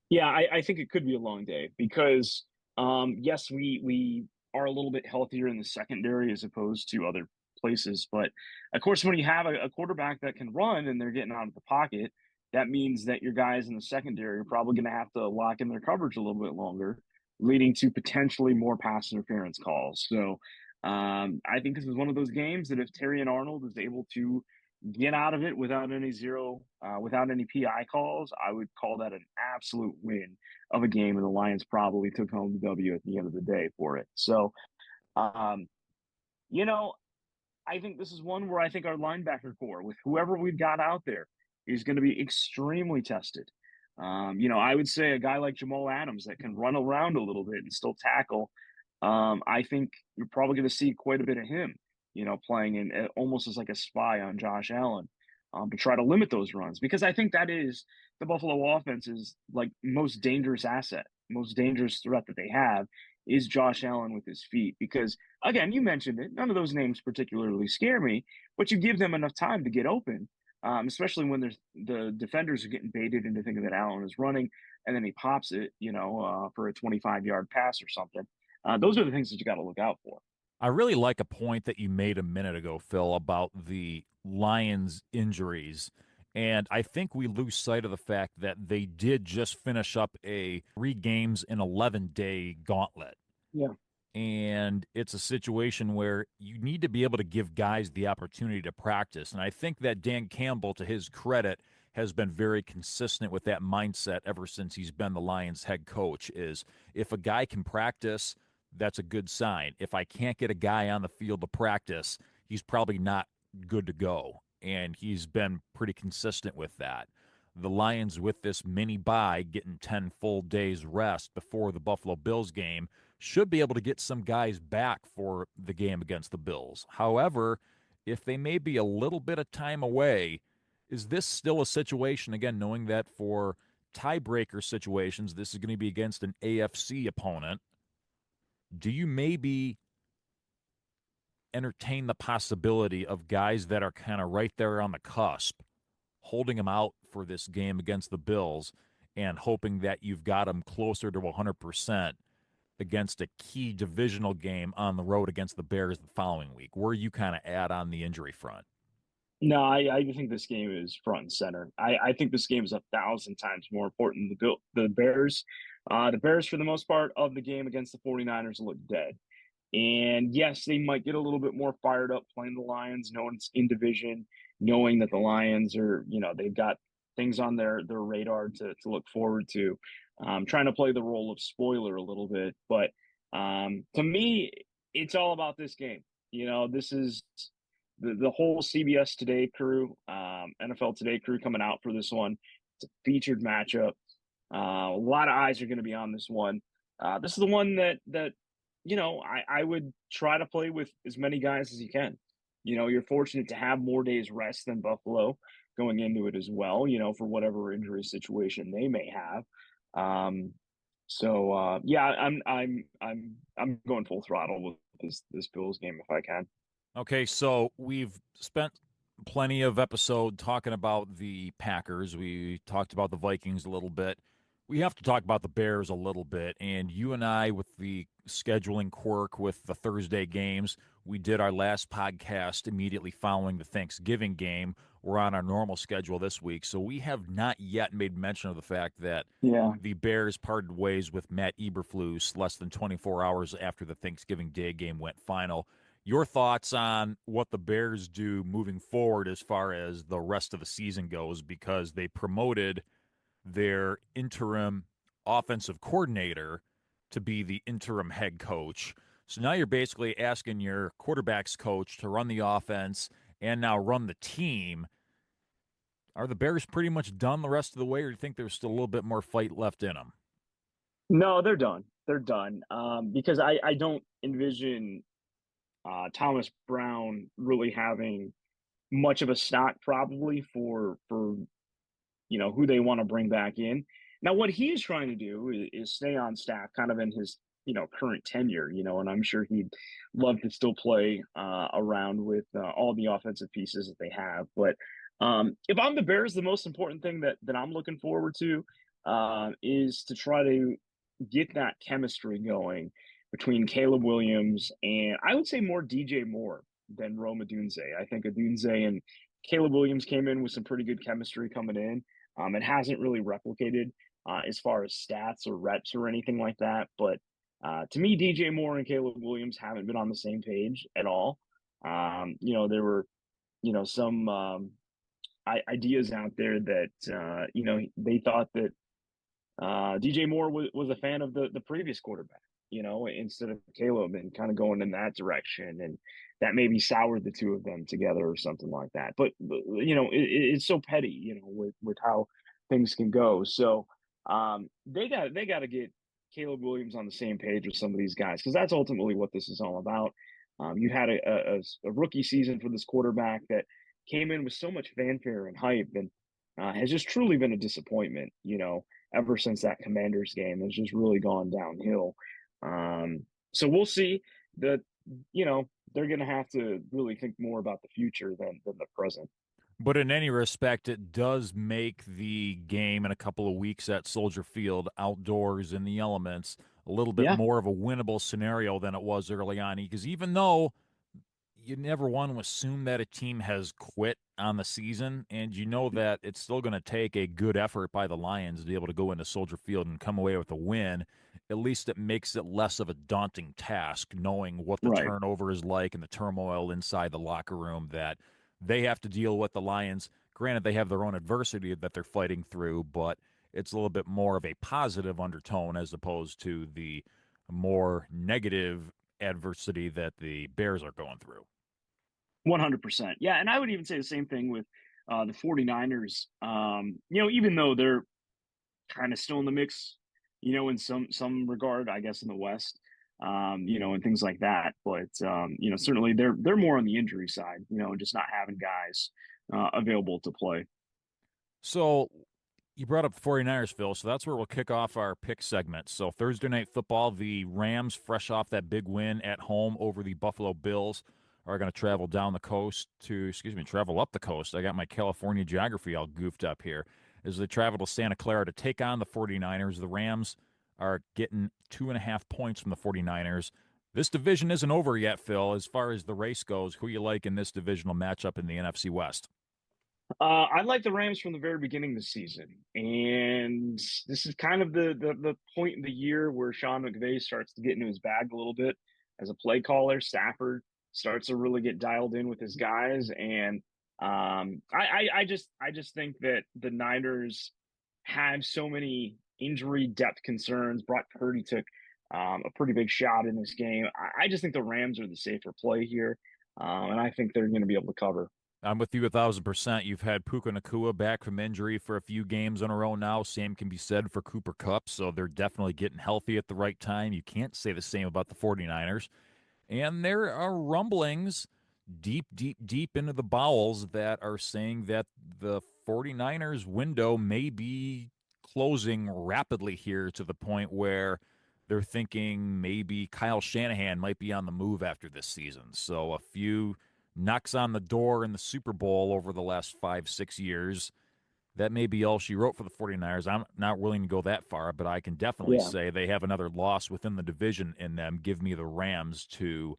Yeah, I think it could be a long day because, yes, we are a little bit healthier in the secondary as opposed to other places. But of course, when you have a quarterback that can run and they're getting out of the pocket, that means that your guys in the secondary are probably going to have to lock in their coverage a little bit longer, leading to potentially more pass interference calls. So I think this is one of those games that if Terry and Arnold is able to get out of it without any PI calls, I would call that an absolute win of a game, and the Lions probably took home the W at the end of the day for it. So, um, you know, I think this is one where I think our linebacker core, with whoever we've got out there, is going to be extremely tested. I would say a guy like Jamal Adams that can run around a little bit and still tackle. I think you're probably going to see quite a bit of him, playing in almost as like a spy on Josh Allen, to try to limit those runs because I think that is the Buffalo offense's like most dangerous asset, most dangerous threat that they have is Josh Allen with his feet. Because again, you mentioned it, none of those names particularly scare me, but you give them enough time to get open, especially when the defenders are getting baited into thinking that Allen is running, and then he pops it, for a 25-yard pass or something. Those are the things that you got to look out for. I really like a point that you made a minute ago, Phil, about the Lions' injuries And I think we lose sight of the fact that they did just finish up a 3 games in 11-day gauntlet. Yeah. And it's a situation where you need to be able to give guys the opportunity to practice. And I think that Dan Campbell, to his credit, has been very consistent with that mindset ever since he's been the Lions head coach. Is if a guy can practice, that's a good sign. If I can't get a guy on the field to practice, he's probably not good to go. And he's been pretty consistent with that. The Lions, with this mini bye, getting 10 full days rest before the Buffalo Bills game, should be able to get some guys back for the game against the Bills. However, if they may be a little bit of time away, is this still a situation, again, knowing that for tiebreaker situations, this is going to be against an AFC opponent? Do you maybe entertain the possibility of guys that are kind of right there on the cusp, holding them out for this game against the Bills and hoping that you've got them closer to 100% against a key divisional game on the road against the Bears the following week? Where you kind of add on the injury front? No, I think this game is front and center. I think this game is 1,000 times more important than the Bears. The Bears, for the most part of the game against the 49ers, look dead. And yes, they might get a little bit more fired up playing the Lions, knowing it's in division, knowing that the Lions are, they've got things on their radar to look forward to. Trying to play the role of spoiler a little bit. But to me, it's all about this game. This is the whole CBS Today crew, NFL Today crew coming out for this one. It's a featured matchup. A lot of eyes are going to be on this one. This is the one that I would try to play with as many guys as you can. You're fortunate to have more days rest than Buffalo going into it as well, for whatever injury situation they may have. Yeah, I'm going full throttle with this Bills game if I can. Okay, so we've spent plenty of episode talking about the Packers. We talked about the Vikings a little bit. We have to talk about the Bears a little bit. And you and I, with the scheduling quirk with the Thursday games, we did our last podcast immediately following the Thanksgiving game. We're on our normal schedule this week. So we have not yet made mention of the fact that the Bears parted ways with Matt Eberflus less than 24 hours after the Thanksgiving Day game went final. Your thoughts on what the Bears do moving forward as far as the rest of the season goes, because they promoted their interim offensive coordinator to be the interim head coach. So now you're basically asking your quarterback's coach to run the offense and now run the team. Are the Bears pretty much done the rest of the way, or do you think there's still a little bit more fight left in them? No, they're done. They're done. Because I don't envision Thomas Brown really having much of a stock probably for who they want to bring back in. Now, what he is trying to do is stay on staff, kind of in his current tenure. And I'm sure he'd love to still play around with all the offensive pieces that they have. But if I'm the Bears, the most important thing that I'm looking forward to is to try to get that chemistry going between Caleb Williams and I would say more DJ Moore than Rome Odunze. I think Odunze and Caleb Williams came in with some pretty good chemistry coming in. It hasn't really replicated as far as stats or reps or anything like that. But to me, DJ Moore and Caleb Williams haven't been on the same page at all. There were, some ideas out there that, they thought that DJ Moore was a fan of the previous quarterback, instead of Caleb, and kind of going in that direction. And that maybe soured the two of them together or something like that. But it's so petty, with how things can go. So they got to get Caleb Williams on the same page with some of these guys, because that's ultimately what this is all about. You had a rookie season for this quarterback that came in with so much fanfare and hype, and has just truly been a disappointment. Ever since that Commanders game, has just really gone downhill. So we'll see. That they're going to have to really think more about the future than the present. But in any respect, it does make the game in a couple of weeks at Soldier Field, outdoors in the elements, a little bit Yeah. more of a winnable scenario than it was early on. Because even though you never want to assume that a team has quit on the season, and you know that it's still going to take a good effort by the Lions to be able to go into Soldier Field and come away with a win. At least it makes it less of a daunting task knowing what the Right. turnover is like and the turmoil inside the locker room that they have to deal with. The Lions, granted, they have their own adversity that they're fighting through, but it's a little bit more of a positive undertone as opposed to the more negative adversity that the Bears are going through. 100%. Yeah, and I would even say the same thing with the 49ers. Even though they're kind of still in the mix, in some regard, I guess in the West, and things like that. But certainly they're more on the injury side, just not having guys available to play. So you brought up the 49ers, Phil, so that's where we'll kick off our pick segment. So Thursday night football, the Rams, fresh off that big win at home over the Buffalo Bills, are going to travel down the coast travel up the coast. I got my California geography all goofed up here. As they travel to Santa Clara to take on the 49ers, the Rams are getting 2.5 points from the 49ers. This division isn't over yet, Phil. As far as the race goes, who you like in this divisional matchup in the NFC West? I like the Rams from the very beginning of the season, and this is kind of the point in the year where Sean McVay starts to get into his bag a little bit as a play caller. Stafford starts to really get dialed in with his guys, and I just think that the Niners have so many injury depth concerns. Brock Purdy took a pretty big shot in this game. I just think the Rams are the safer play here, and I think they're going to be able to cover. I'm with you 1,000%. You've had Puka Nakua back from injury for a few games in a row now. Same can be said for Cooper Kupp, so they're definitely getting healthy at the right time. You can't say the same about the 49ers. And there are rumblings deep, deep, deep into the bowels that are saying that the 49ers window may be closing rapidly here to the point where they're thinking maybe Kyle Shanahan might be on the move after this season. So a few knocks on the door in the Super Bowl over the last 5, 6 years. That may be all she wrote for the 49ers. I'm not willing to go that far, but I can definitely Yeah. say they have another loss within the division in them. Give me the Rams to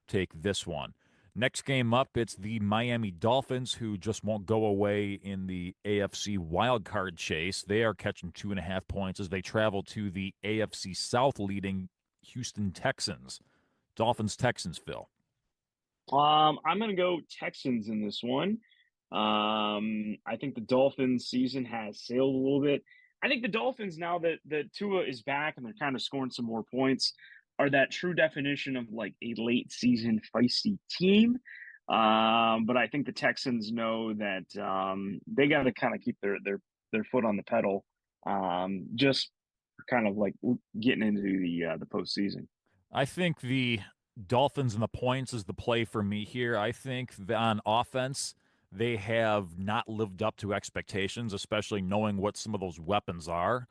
take this one. Next game up, it's the Miami Dolphins, who just won't go away in the AFC wildcard chase. They are catching 2.5 points as they travel to the AFC South leading Houston Texans. Dolphins, Texans, Phil. I'm gonna go Texans in this one. I think the Dolphins season has sailed a little bit. I think the Dolphins, now that Tua is back and they're kind of scoring some more points, are that true definition of like a late season feisty team. But I think the Texans know that they got to kind of keep their foot on the pedal, just kind of like getting into the postseason. I think the Dolphins and the points is the play for me here. I think that on offense, they have not lived up to expectations, especially knowing what some of those weapons are.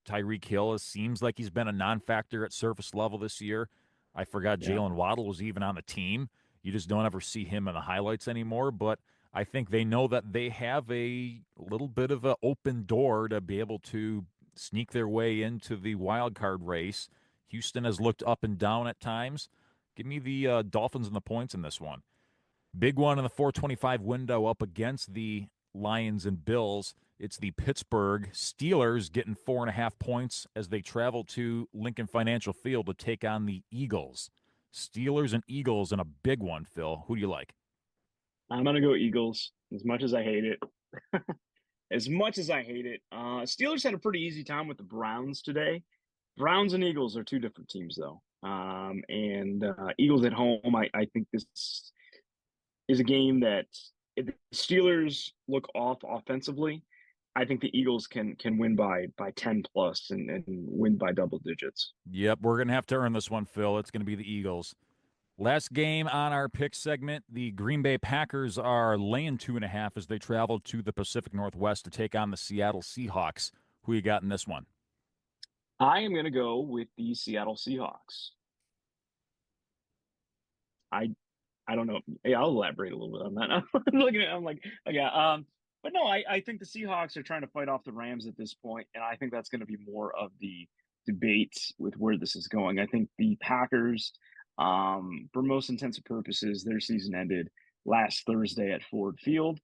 Tyreek Hill seems like he's been a non-factor at surface level this year. I forgot Yeah. Jalen Waddle was even on the team. You just don't ever see him in the highlights anymore. But I think they know that they have a little bit of an open door to be able to sneak their way into the wild card race. Houston has looked up and down at times. Give me the Dolphins and the points in this one. Big one in the 425 window up against the Lions and Bills. It's the Pittsburgh Steelers getting 4.5 points as they travel to Lincoln Financial Field to take on the Eagles. Steelers and Eagles in a big one, Phil. Who do you like? I'm gonna go Eagles. As much as I hate it, as much as I hate it, Steelers had a pretty easy time with the Browns today. Browns and Eagles are two different teams, though. And Eagles at home, I think this is a game that if the Steelers look off offensively, I think the Eagles can win by 10 plus and win by double digits. Yep, we're going to have to earn this one, Phil. It's going to be the Eagles. Last game on our pick segment, the Green Bay Packers are laying 2.5 as they travel to the Pacific Northwest to take on the Seattle Seahawks. Who you got in this one? I am going to go with the Seattle Seahawks. I I don't know. Yeah, I'll elaborate a little bit on that. I'm looking at. I'm like, oh, yeah. But no, I think the Seahawks are trying to fight off the Rams at this point, and I think that's going to be more of the debate with where this is going. I think the Packers For most intents and purposes, their season ended last Thursday at Ford Field.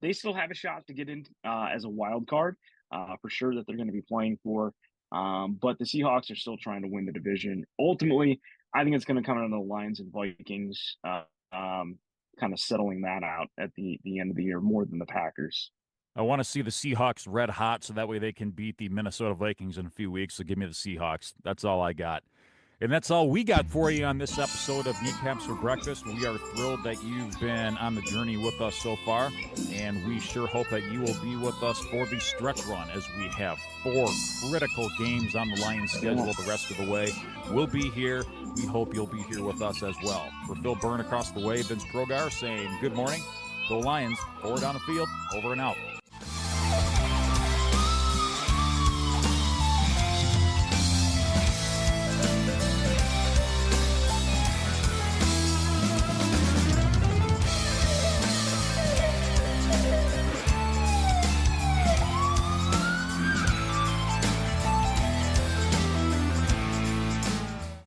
They still have a shot to get in as a wild card for sure that they're going to be playing for. But the Seahawks are still trying to win the division. Ultimately, I think it's going to come down to the Lions and Vikings kind of settling that out at the end of the year more than the Packers. I want to see the Seahawks red hot so that way they can beat the Minnesota Vikings in a few weeks. So give me the Seahawks. That's all I got. And that's all we got for you on this episode of Kneecaps for Breakfast. We are thrilled that you've been on the journey with us so far, and we sure hope that you will be with us for the stretch run as we have 4 critical games on the Lions schedule the rest of the way. We'll be here. We hope you'll be here with us as well. For Phil Byrne across the way, Vince Progar saying good morning. Go Lions. Forward on the field. Over and out.